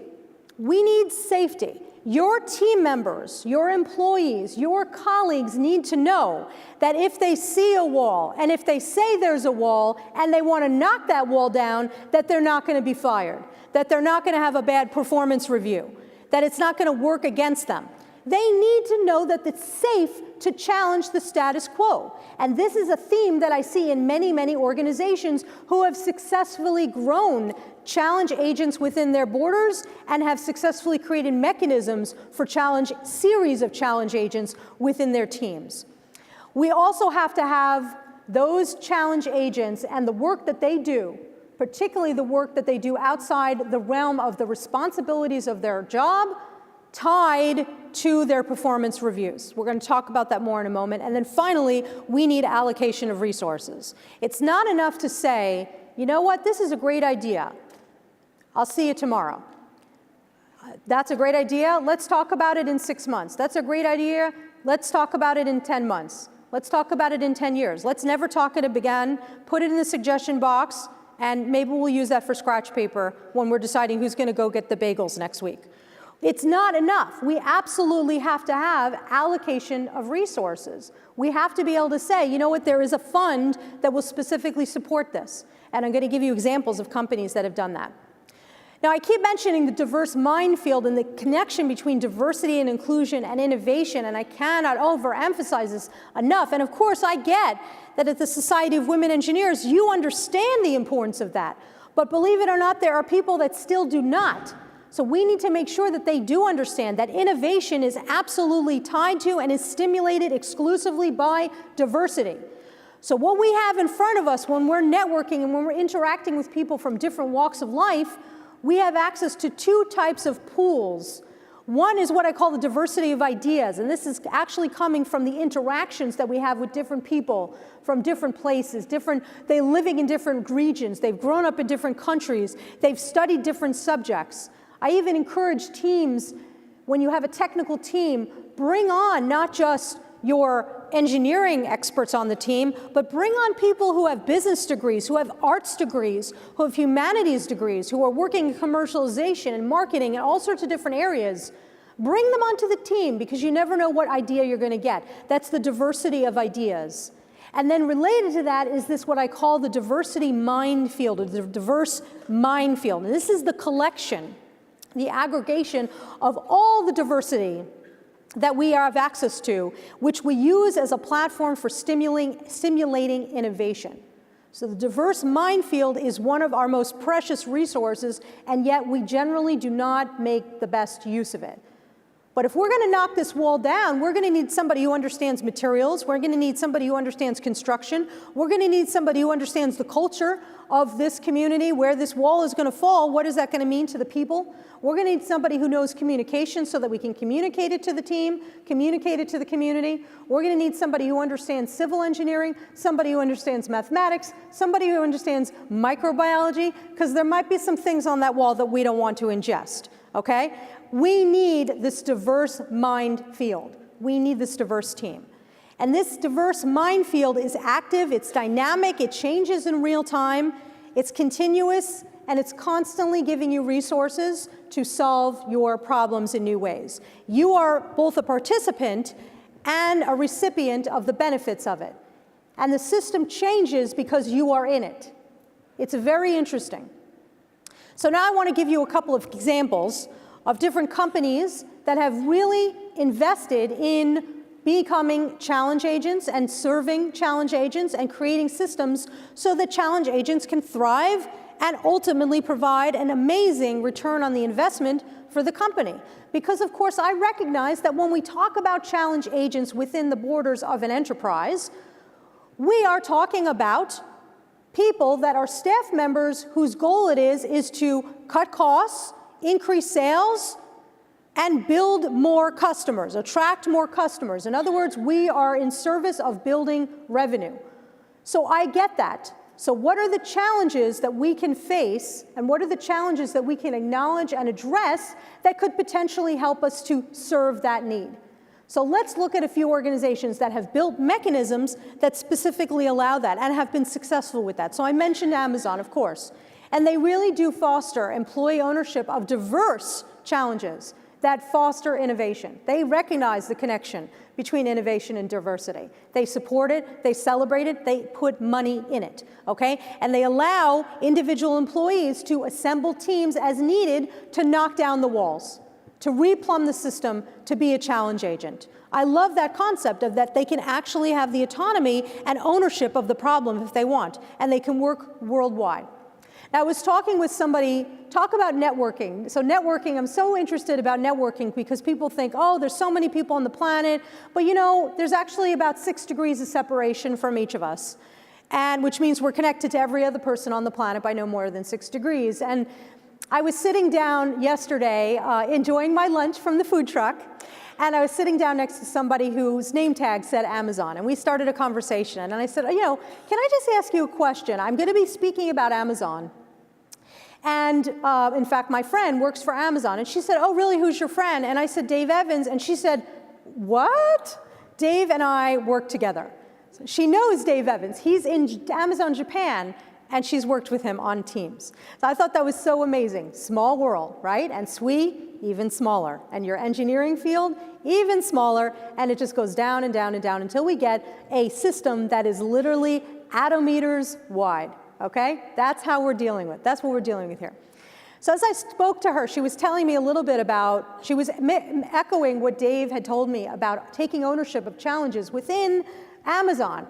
A: We need safety. Your team members, your employees, your colleagues need to know that if they see a wall, and if they say there's a wall, and they want to knock that wall down, that they're not going to be fired, that they're not going to have a bad performance review, that it's not going to work against them. They need to know that it's safe to challenge the status quo. And this is a theme that I see in many, many organizations who have successfully grown challenge agents within their borders and have successfully created mechanisms for series of challenge agents within their teams. We also have to have those challenge agents and the work that they do, particularly the work that they do outside the realm of the responsibilities of their job, tied to their performance reviews. We're going to talk about that more in a moment. And then finally, we need allocation of resources. It's not enough to say, you know what, this is a great idea. I'll see you tomorrow. That's a great idea. Let's talk about it in 6 months. That's a great idea. Let's talk about it in 10 months. Let's talk about it in 10 years. Let's never talk it again. Put it in the suggestion box, and maybe we'll use that for scratch paper when we're deciding who's going to go get the bagels next week. It's not enough. We absolutely have to have allocation of resources. We have to be able to say, you know what, there is a fund that will specifically support this. And I'm going to give you examples of companies that have done that. Now, I keep mentioning the diverse minefield and the connection between diversity and inclusion and innovation, and I cannot overemphasize this enough. And of course, I get that at the Society of Women Engineers, you understand the importance of that. But believe it or not, there are people that still do not. So we need to make sure that they do understand that innovation is absolutely tied to and is stimulated exclusively by diversity. So what we have in front of us when we're networking and when we're interacting with people from different walks of life, we have access to two types of pools. One is what I call the diversity of ideas, and this is actually coming from the interactions that we have with different people from different places, they're living in different regions, they've grown up in different countries, they've studied different subjects. I even encourage teams, when you have a technical team, bring on not just your engineering experts on the team, but bring on people who have business degrees, who have arts degrees, who have humanities degrees, who are working in commercialization and marketing and all sorts of different areas. Bring them onto the team because you never know what idea you're going to get. That's the diversity of ideas. And then related to that is this what I call the diversity minefield, or the diverse minefield. And this is the collection, the aggregation of all the diversity that we have access to, which we use as a platform for stimulating innovation. So the diverse minefield is one of our most precious resources, and yet we generally do not make the best use of it. But if we're going to knock this wall down, we're going to need somebody who understands materials, we're going to need somebody who understands construction, we're going to need somebody who understands the culture of this community, where this wall is going to fall, what is that going to mean to the people? We're going to need somebody who knows communication so that we can communicate it to the team, communicate it to the community. We're going to need somebody who understands civil engineering, somebody who understands mathematics, somebody who understands microbiology, because there might be some things on that wall that we don't want to ingest, okay? We need this diverse mind field. We need this diverse team. And this diverse minefield is active, it's dynamic, it changes in real time, it's continuous, and it's constantly giving you resources to solve your problems in new ways. You are both a participant and a recipient of the benefits of it. And the system changes because you are in it. It's very interesting. So now I want to give you a couple of examples of different companies that have really invested in becoming challenge agents and serving challenge agents and creating systems so that challenge agents can thrive and ultimately provide an amazing return on the investment for the company. Because of course I recognize that when we talk about challenge agents within the borders of an enterprise, we are talking about people that are staff members whose goal it is to cut costs, increase sales, and build more customers, attract more customers. In other words, we are in service of building revenue. So I get that. So what are the challenges that we can face, and what are the challenges that we can acknowledge and address that could potentially help us to serve that need? So let's look at a few organizations that have built mechanisms that specifically allow that and have been successful with that. So I mentioned Amazon, of course, and they really do foster employee ownership of diverse challenges that foster innovation. They recognize the connection between innovation and diversity. They support it, they celebrate it, they put money in it, okay? And they allow individual employees to assemble teams as needed to knock down the walls. to replumb the system to be a challenge agent. I love that concept of that they can actually have the autonomy and ownership of the problem if they want, and they can work worldwide. Now, I was talking with somebody, talk about networking. So networking, I'm so interested about networking because people think, oh, there's so many people on the planet, but you know, there's actually about 6 degrees of separation from each of us, and which means we're connected to every other person on the planet by no more than 6 degrees. And I was sitting down yesterday, enjoying my lunch from the food truck, and I was sitting down next to somebody whose name tag said Amazon, and we started a conversation, and I said, you know, can I just ask you a question? I'm going to be speaking about Amazon. And in fact, my friend works for Amazon, and she said, oh, really, who's your friend? And I said, Dave Evans, and she said, what? Dave and I work together. So she knows Dave Evans. He's in Amazon Japan, and she's worked with him on teams. So I thought that was so amazing. Small world, right? And SWE, even smaller. And your engineering field, even smaller. And it just goes down and down and down until we get a system that is literally atometers wide, okay? That's how we're dealing with. That's what we're dealing with here. So as I spoke to her, she was telling me a little bit about, she was echoing what Dave had told me about taking ownership of challenges within Amazon.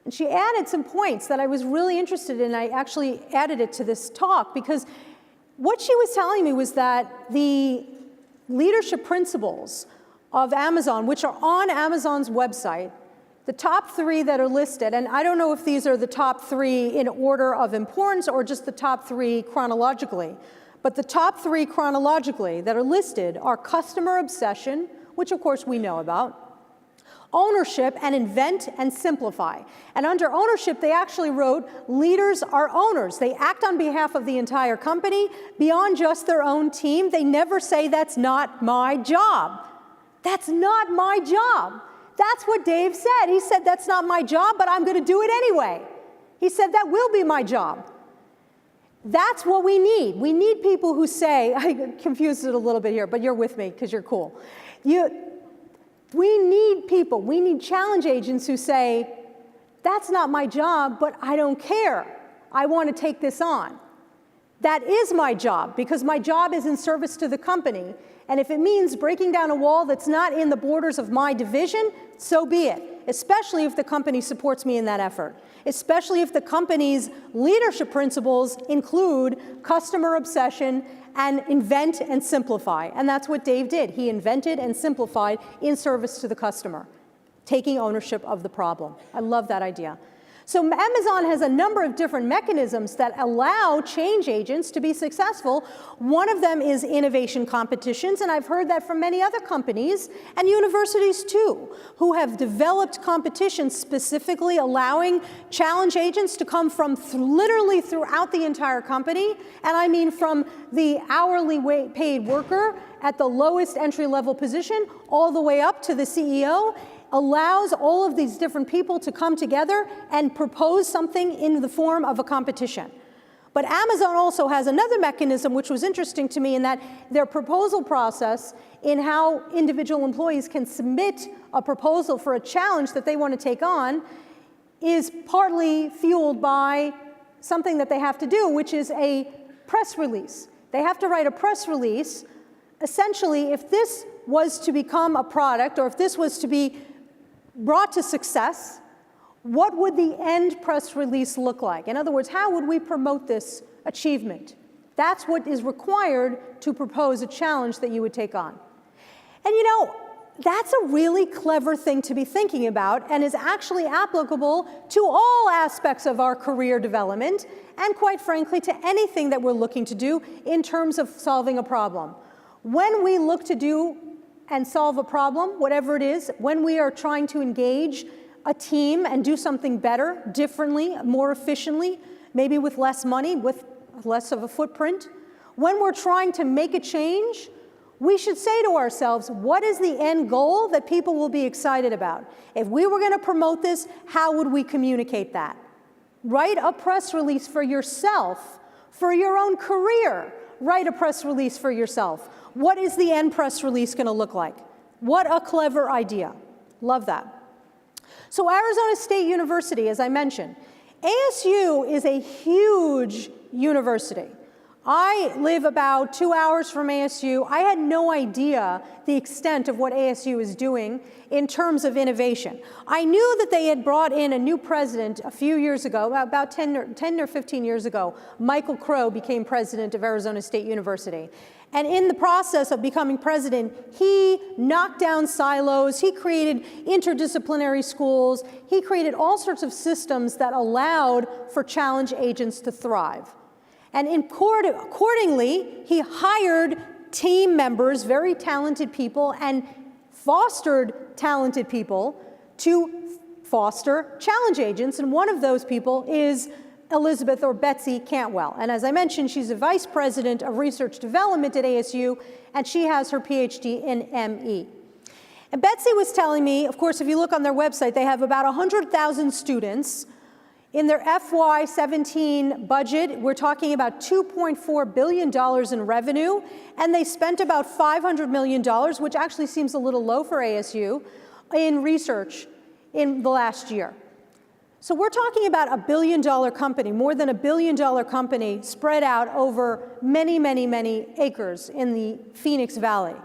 A: And she added some points that I was really interested in. I actually added it to this talk because what she was telling me was that the leadership principles of Amazon, which are on Amazon's website, the top 3 that are listed, and I don't know if these are the top 3 in order of importance or just the top 3 chronologically, but the top 3 chronologically that are listed are customer obsession, which of course we know about, ownership, and invent and simplify. And under ownership, they actually wrote, leaders are owners. They act on behalf of the entire company, beyond just their own team. They never say, that's not my job. That's not my job. That's what Dave said. He said, that's not my job, but I'm going to do it anyway. He said, that will be my job. That's what we need. We need people who say, I confused it a little bit here, but you're with me because you're cool. We need people, we need challenge agents who say, that's not my job, but I don't care. I want to take this on. That is my job, because my job is in service to the company. And if it means breaking down a wall that's not in the borders of my division, so be it, especially if the company supports me in that effort, especially if the company's leadership principles include customer obsession and invent and simplify. And that's what Dave did. He invented and simplified in service to the customer, taking ownership of the problem. I love that idea. So Amazon has a number of different mechanisms that allow change agents to be successful. One of them is innovation competitions, and I've heard that from many other companies and universities too, who have developed competitions specifically allowing challenge agents to come from literally throughout the entire company, and I mean from the hourly paid worker at the lowest entry-level position all the way up to the CEO, allows all of these different people to come together and propose something in the form of a competition. But Amazon also has another mechanism which was interesting to me in that their proposal process in how individual employees can submit a proposal for a challenge that they want to take on is partly fueled by something that they have to do, which is a press release. They have to write a press release. Essentially, if this was to become a product or if this was to be brought to success, what would the end press release look like? In other words, how would we promote this achievement? That's what is required to propose a challenge that you would take on. And you know, that's a really clever thing to be thinking about and is actually applicable to all aspects of our career development and, quite frankly, to anything that we're looking to do in terms of solving a problem. When we look to do and solve a problem, whatever it is, when we are trying to engage a team and do something better, differently, more efficiently, maybe with less money, with less of a footprint, when we're trying to make a change, we should say to ourselves, what is the end goal that people will be excited about? If we were going to promote this, how would we communicate that? Write a press release for yourself, for your own career. Write a press release for yourself. What is the end press release going to look like? What a clever idea. Love that. So Arizona State University, as I mentioned, ASU is a huge university. I live about 2 hours from ASU. I had no idea the extent of what ASU is doing in terms of innovation. I knew that they had brought in a new president a few years ago, about 10 or 15 years ago. Michael Crow became president of Arizona State University. And in the process of becoming president, he knocked down silos, he created interdisciplinary schools, he created all sorts of systems that allowed for challenge agents to thrive. And accordingly, he hired team members, very talented people, and fostered talented people to foster challenge agents. And one of those people is Elizabeth, or Betsy, Cantwell. And as I mentioned, she's a vice president of research development at ASU, and she has her PhD in ME. And Betsy was telling me, of course, if you look on their website, they have about 100,000 students. In their FY17 budget, we're talking about $2.4 billion in revenue, and they spent about $500 million, which actually seems a little low for ASU, in research in the last year. So we're talking about a billion-dollar company, more than a billion-dollar company spread out over many, many, many acres in the Phoenix Valley.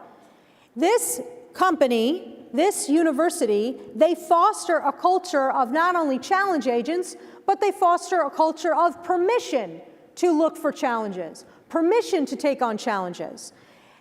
A: This company, this university, they foster a culture of not only challenge agents, but they foster a culture of permission to look for challenges, permission to take on challenges.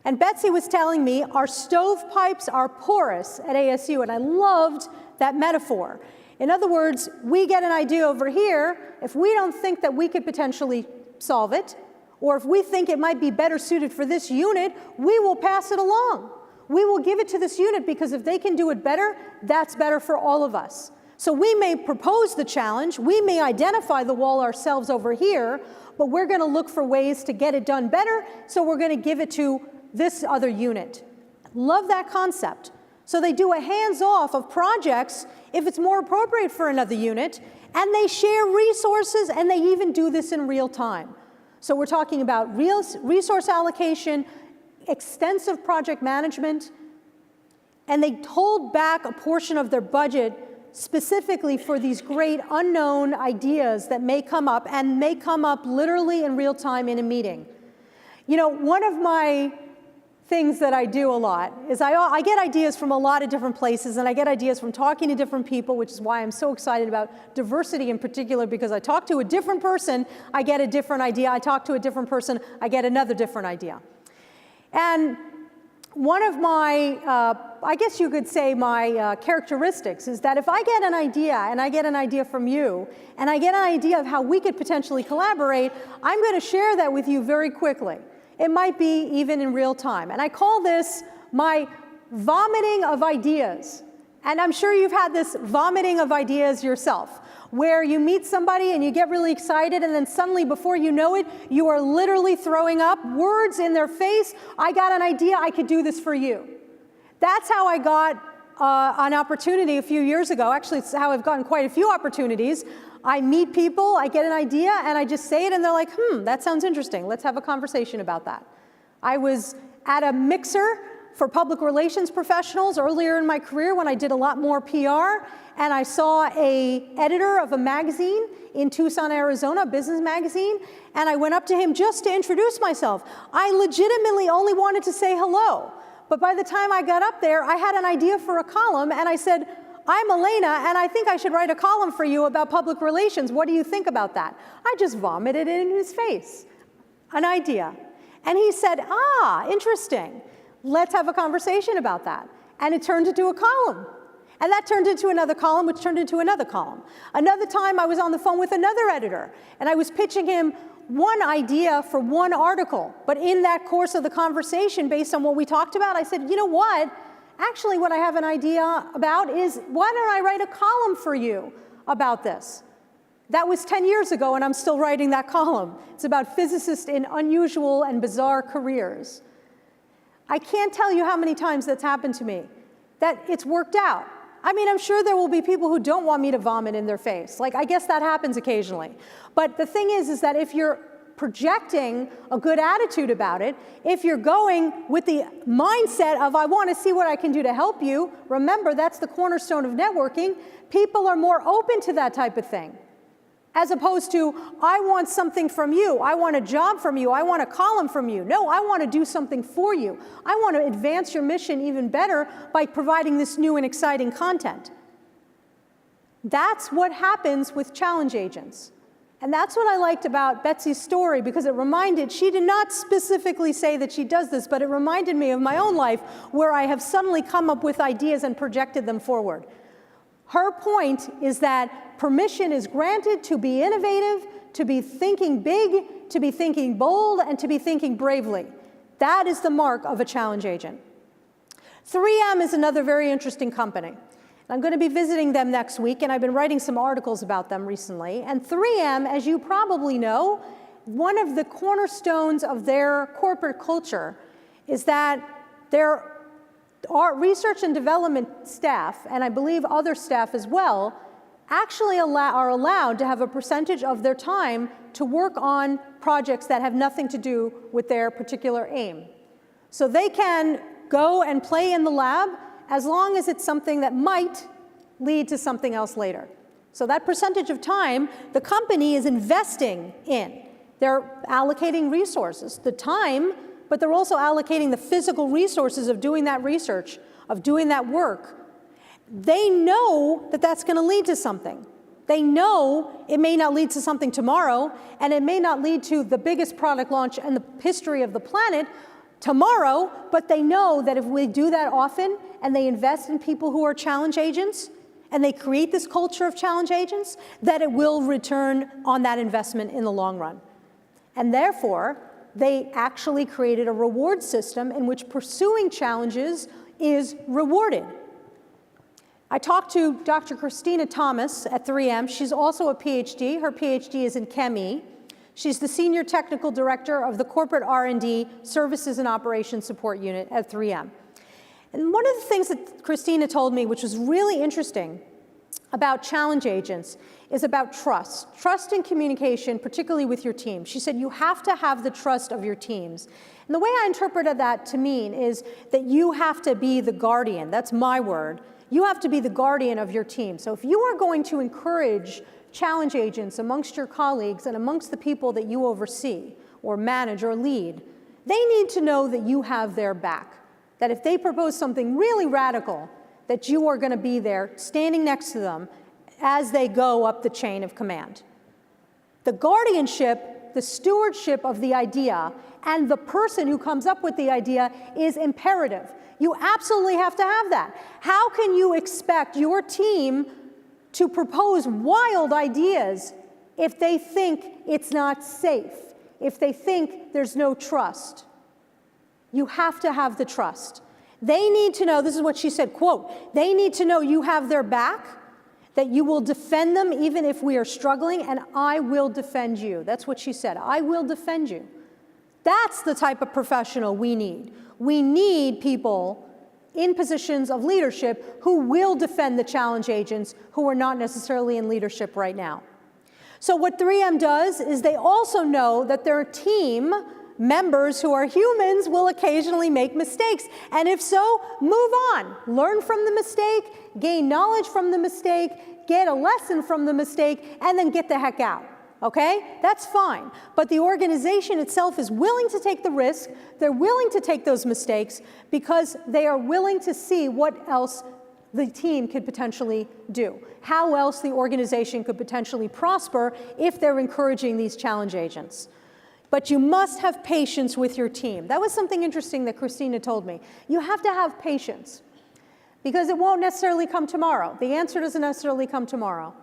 A: And Betsy was telling me our stovepipes are porous at ASU, and I loved that metaphor. In other words, we get an idea over here, if we don't think that we could potentially solve it, or if we think it might be better suited for this unit, we will pass it along. We will give it to this unit because if they can do it better, that's better for all of us. So we may propose the challenge, we may identify the wall ourselves over here, but we're going to look for ways to get it done better, so we're going to give it to this other unit. Love that concept. So they do a hands-off of projects if it's more appropriate for another unit, and they share resources, and they even do this in real time. So we're talking about resource allocation, extensive project management, and they hold back a portion of their budget specifically for these great unknown ideas that may come up, and may come up literally in real time in a meeting. You know, one of my things that I do a lot is I get ideas from a lot of different places, and I get ideas from talking to different people, which is why I'm so excited about diversity in particular, because I talk to a different person, I get a different idea. I talk to a different person, I get another different idea. And one of my, I guess you could say my characteristics is that if I get an idea, and I get an idea from you, and I get an idea of how we could potentially collaborate, I'm going to share that with you very quickly. It might be even in real time. And I call this my vomiting of ideas. And I'm sure you've had this vomiting of ideas yourself, where you meet somebody and you get really excited, and then suddenly, before you know it, you are literally throwing up words in their face. I got an idea, I could do this for you. That's how I got an opportunity a few years ago. Actually, it's how I've gotten quite a few opportunities. I meet people, I get an idea, and I just say it, and they're like, that sounds interesting. Let's have a conversation about that. I was at a mixer for public relations professionals earlier in my career when I did a lot more PR, and I saw an editor of a magazine in Tucson, Arizona, a business magazine, and I went up to him just to introduce myself. I legitimately only wanted to say hello, but by the time I got up there, I had an idea for a column, and I said, I'm Alaina, and I think I should write a column for you about public relations. What do you think about that? I just vomited it in his face, an idea. And he said, interesting. Let's have a conversation about that. And it turned into a column. And that turned into another column, which turned into another column. Another time I was on the phone with another editor, and I was pitching him one idea for one article. But in that course of the conversation, based on what we talked about, I said, you know what? Actually, what I have an idea about is, why don't I write a column for you about this? That was 10 years ago, and I'm still writing that column. It's about physicists in unusual and bizarre careers. I can't tell you how many times that's happened to me, that it's worked out. I mean, I'm sure there will be people who don't want me to vomit in their face. Like, I guess that happens occasionally. But the thing is that if you're projecting a good attitude about it, if you're going with the mindset of, I want to see what I can do to help you, remember, that's the cornerstone of networking, people are more open to that type of thing. as opposed to, I want something from you, I want a job from you, I want a column from you. No, I want to do something for you. I want to advance your mission even better by providing this new and exciting content. That's what happens with challenge agents. And that's what I liked about Betsy's story, because it reminded, she did not specifically say that she does this, but it reminded me of my own life where I have suddenly come up with ideas and projected them forward. Her point is that permission is granted to be innovative, to be thinking big, to be thinking bold, and to be thinking bravely. That is the mark of a challenge agent. 3M is another very interesting company. I'm going to be visiting them next week, and I've been writing some articles about them recently. And 3M, as you probably know, one of the cornerstones of their corporate culture is that their research and development staff, and I believe other staff as well, actually are allowed to have a percentage of their time to work on projects that have nothing to do with their particular aim. So they can go and play in the lab as long as it's something that might lead to something else later. So that percentage of time, the company is investing in. They're allocating resources, the time, but they're also allocating the physical resources of doing that research, of doing that work. They know that that's going to lead to something. They know it may not lead to something tomorrow, and it may not lead to the biggest product launch in the history of the planet tomorrow, but they know that if we do that often and they invest in people who are challenge agents and they create this culture of challenge agents, that it will return on that investment in the long run. And therefore, they actually created a reward system in which pursuing challenges is rewarded. I talked to Dr. Christina Thomas at 3M. She's also a PhD. Her PhD is in Chemie. She's the Senior Technical Director of the Corporate R&D Services and Operations Support Unit at 3M. And one of the things that Christina told me, which was really interesting about challenge agents, is about trust. Trust in communication, particularly with your team. She said you have to have the trust of your teams. And the way I interpreted that to mean is that you have to be the guardian. That's my word. You have to be the guardian of your team. So if you are going to encourage challenge agents amongst your colleagues and amongst the people that you oversee or manage or lead, they need to know that you have their back. That if they propose something really radical, that you are going to be there standing next to them as they go up the chain of command. The guardianship, the stewardship of the idea, and the person who comes up with the idea is imperative. You absolutely have to have that. How can you expect your team to propose wild ideas if they think it's not safe, if they think there's no trust? You have to have the trust. They need to know, this is what she said, quote, they need to know you have their back, that you will defend them even if we are struggling, and I will defend you. That's what she said, I will defend you. That's the type of professional we need. We need people in positions of leadership who will defend the challenge agents who are not necessarily in leadership right now. So what 3M does is they also know that their team members who are humans will occasionally make mistakes. And if so, move on. Learn from the mistake, gain knowledge from the mistake, get a lesson from the mistake, and then get the heck out. Okay? That's fine. But the organization itself is willing to take the risk. They're willing to take those mistakes because they are willing to see what else the team could potentially do, how else the organization could potentially prosper if they're encouraging these challenge agents. But you must have patience with your team. That was something interesting that Christina told me. You have to have patience because it won't necessarily come tomorrow. The answer doesn't necessarily come tomorrow.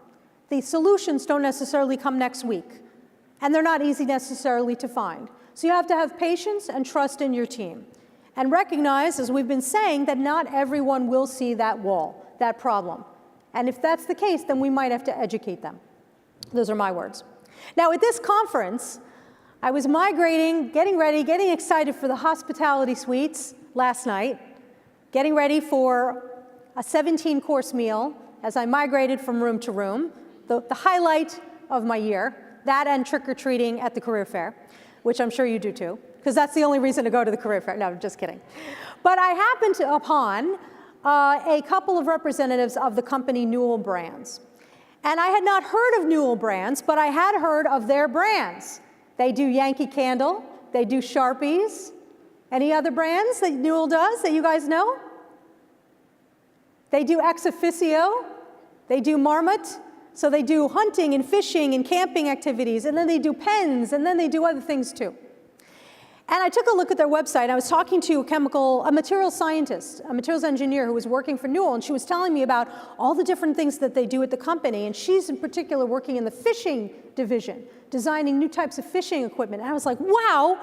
A: The solutions don't necessarily come next week, and they're not easy necessarily to find. So you have to have patience and trust in your team, and recognize, as we've been saying, that not everyone will see that wall, that problem. And if that's the case, then we might have to educate them. Those are my words. Now, at this conference, I was migrating, getting ready, getting excited for the hospitality suites last night, getting ready for a 17-course meal as I migrated from room to room. The highlight of my year, that and trick-or-treating at the career fair, which I'm sure you do too, because that's the only reason to go to the career fair. No, I'm just kidding. But I happened upon a couple of representatives of the company Newell Brands. And I had not heard of Newell Brands, but I had heard of their brands. They do Yankee Candle, they do Sharpies. Any other brands that Newell does that you guys know? They do Ex Officio, they do Marmot, so they do hunting and fishing and camping activities, and then they do pens, and then they do other things too. And I took a look at their website. I was talking to a materials scientist, a materials engineer who was working for Newell, and she was telling me about all the different things that they do at the company, and she's in particular working in the fishing division, designing new types of fishing equipment. And I was like, wow,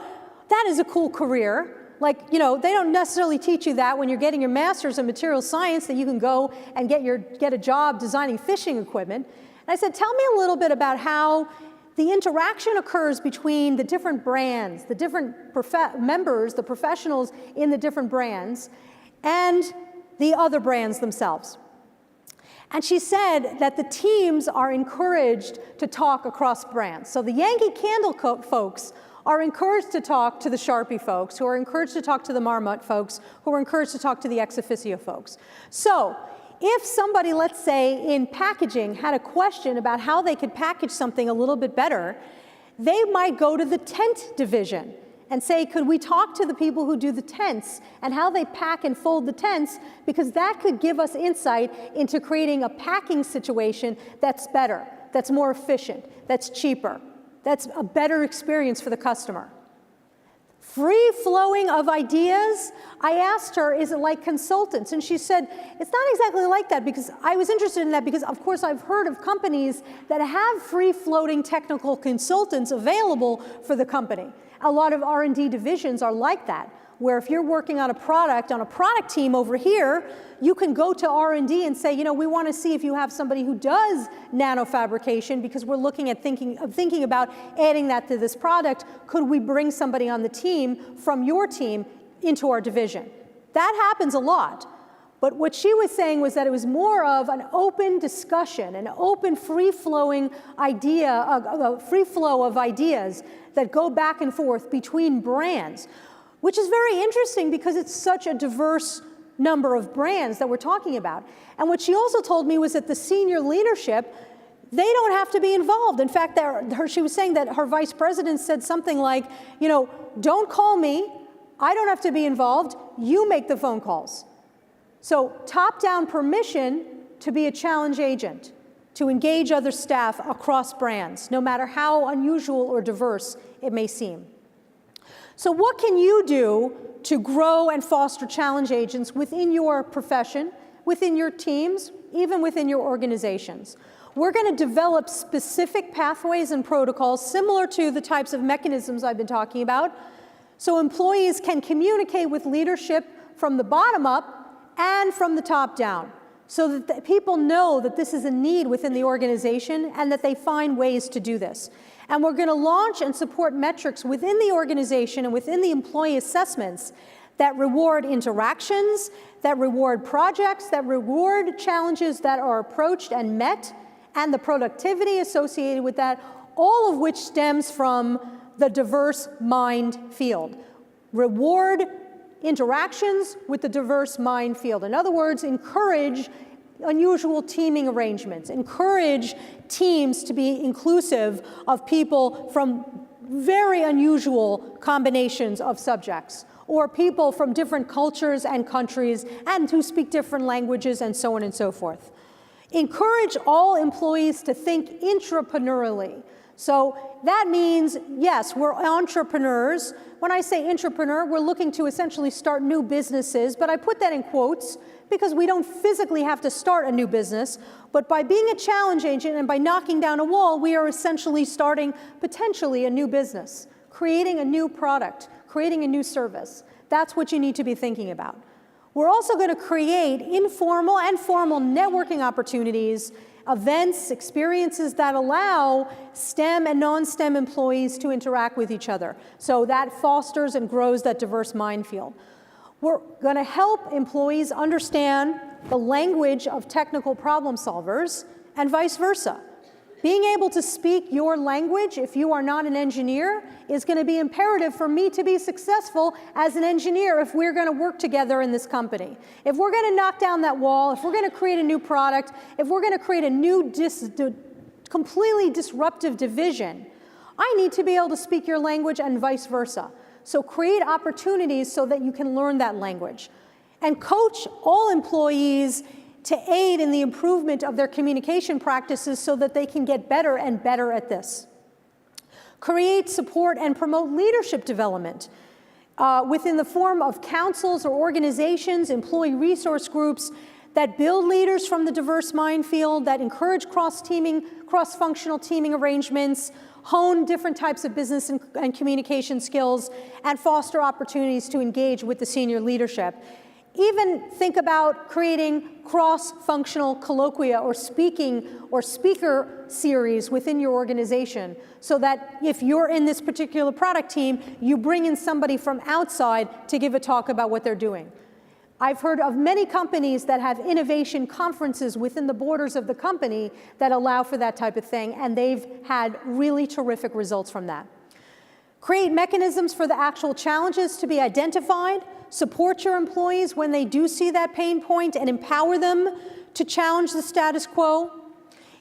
A: that is a cool career. Like, you know, they don't necessarily teach you that when you're getting your master's in materials science, that you can go and get a job designing fishing equipment. And I said, tell me a little bit about how the interaction occurs between the different brands, the different members, the professionals in the different brands, and the other brands themselves. And she said that the teams are encouraged to talk across brands. So the Yankee Candle folks are encouraged to talk to the Sharpie folks, who are encouraged to talk to the Marmot folks, who are encouraged to talk to the Ex Officio folks. So if somebody, let's say, in packaging had a question about how they could package something a little bit better, they might go to the tent division and say, could we talk to the people who do the tents and how they pack and fold the tents, because that could give us insight into creating a packing situation that's better, that's more efficient, that's cheaper, that's a better experience for the customer. Free flowing of ideas. I asked her, is it like consultants? And she said, it's not exactly like that, because I was interested in that because, of course, I've heard of companies that have free-floating technical consultants available for the company. A lot of R&D divisions are like that, where if you're working on a product team over here, you can go to R&D and say, you know, we want to see if you have somebody who does nanofabrication, because we're looking at thinking about adding that to this product. Could we bring somebody on the team from your team into our division? That happens a lot. But what she was saying was that it was more of an open discussion, an open free-flowing idea, a free flow of ideas that go back and forth between brands, which is very interesting because it's such a diverse number of brands that we're talking about. And what she also told me was that the senior leadership, they don't have to be involved. In fact, she was saying that her vice president said something like, you know, don't call me, I don't have to be involved, you make the phone calls. So top-down permission to be a challenge agent, to engage other staff across brands, no matter how unusual or diverse it may seem. So what can you do to grow and foster challenge agents within your profession, within your teams, even within your organizations? We're going to develop specific pathways and protocols similar to the types of mechanisms I've been talking about, so employees can communicate with leadership from the bottom up and from the top down, so that people know that this is a need within the organization and that they find ways to do this. And we're going to launch and support metrics within the organization and within the employee assessments that reward interactions, that reward projects, that reward challenges that are approached and met, and the productivity associated with that, all of which stems from the diverse mind field. Reward interactions with the diverse mind field. In other words, encourage unusual teaming arrangements, encourage teams to be inclusive of people from very unusual combinations of subjects, or people from different cultures and countries and who speak different languages, and so on and so forth. Encourage all employees to think intrapreneurially. So that means, yes, we're entrepreneurs. When I say entrepreneur, we're looking to essentially start new businesses, but I put that in quotes because we don't physically have to start a new business, but by being a challenge agent and by knocking down a wall, we are essentially starting potentially a new business, creating a new product, creating a new service. That's what you need to be thinking about. We're also going to create informal and formal networking opportunities, events, experiences that allow STEM and non-STEM employees to interact with each other. So that fosters and grows that diverse mind field. We're going to help employees understand the language of technical problem solvers and vice versa. Being able to speak your language, if you are not an engineer, is going to be imperative for me to be successful as an engineer if we're going to work together in this company. If we're going to knock down that wall, if we're going to create a new product, if we're going to create a new completely disruptive division, I need to be able to speak your language and vice versa. So create opportunities so that you can learn that language. And coach all employees to aid in the improvement of their communication practices so that they can get better and better at this. Create, support, and promote leadership development within the form of councils or organizations, employee resource groups that build leaders from the diverse mind field, that encourage cross-teaming, cross-functional teaming arrangements, hone different types of business and communication skills, and foster opportunities to engage with the senior leadership. Even think about creating cross-functional colloquia or speaking or speaker series within your organization so that if you're in this particular product team, you bring in somebody from outside to give a talk about what they're doing. I've heard of many companies that have innovation conferences within the borders of the company that allow for that type of thing, and they've had really terrific results from that. Create mechanisms for the actual challenges to be identified. Support your employees when they do see that pain point and empower them to challenge the status quo.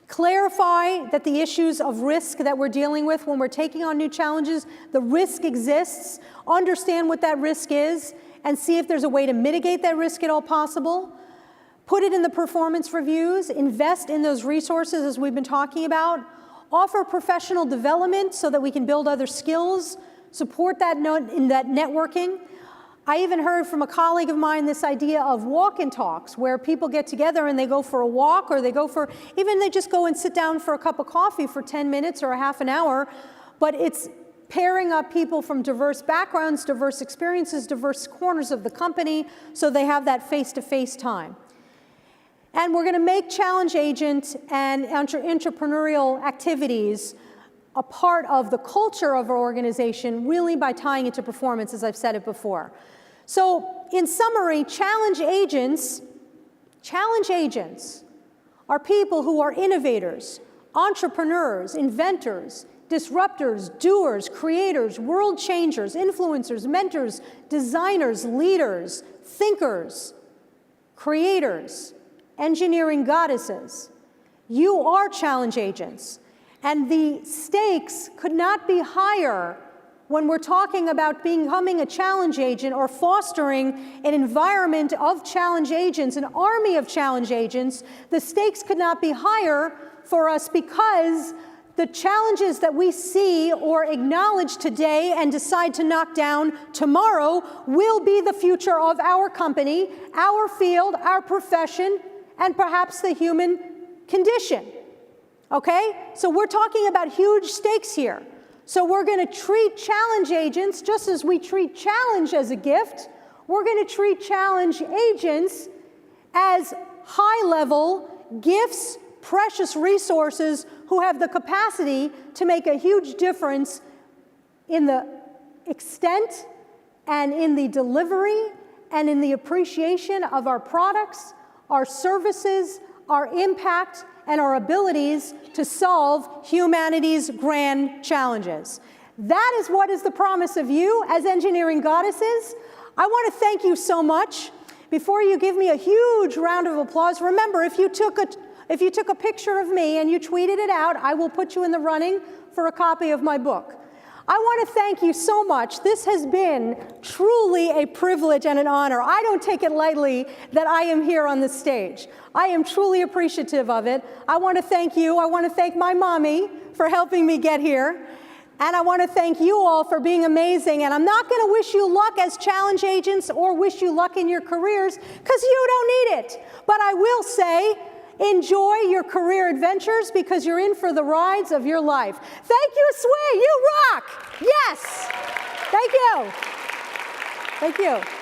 A: Clarify that the issues of risk that we're dealing with when we're taking on new challenges, the risk exists. Understand what that risk is and see if there's a way to mitigate that risk at all possible. Put it in the performance reviews. Invest in those resources as we've been talking about. Offer professional development so that we can build other skills. Support that in that networking. I even heard from a colleague of mine this idea of walk-in talks where people get together and they go for a walk or they just go and sit down for a cup of coffee for 10 minutes or a half an hour, but it's pairing up people from diverse backgrounds, diverse experiences, diverse corners of the company so they have that face-to-face time. And we're going to make challenge agent and entrepreneurial activities a part of the culture of our organization really by tying it to performance, as I've said it before. So in summary, challenge agents are people who are innovators, entrepreneurs, inventors, disruptors, doers, creators, world changers, influencers, mentors, designers, leaders, thinkers, creators, engineering goddesses. You are challenge agents. And the stakes could not be higher when we're talking about becoming a challenge agent or fostering an environment of challenge agents, an army of challenge agents. The stakes could not be higher for us because the challenges that we see or acknowledge today and decide to knock down tomorrow will be the future of our company, our field, our profession, and perhaps the human condition. Okay? So we're talking about huge stakes here. So we're going to treat challenge agents just as we treat challenge as a gift. We're going to treat challenge agents as high-level gifts, precious resources who have the capacity to make a huge difference in the extent and in the delivery and in the appreciation of our products, our services, our impact, and our abilities to solve humanity's grand challenges. That is what is the promise of you as engineering goddesses. I want to thank you so much. Before you give me a huge round of applause, remember, if you took a picture of me and you tweeted it out, I will put you in the running for a copy of my book. I want to thank you so much. This has been truly a privilege and an honor. I don't take it lightly that I am here on this stage. I am truly appreciative of it. I want to thank you. I want to thank my mommy for helping me get here. And I want to thank you all for being amazing. And I'm not going to wish you luck as challenge agents or wish you luck in your careers because you don't need it. But I will say, enjoy your career adventures because you're in for the rides of your life. Thank you, Sway. You rock. Yes. Thank you. Thank you.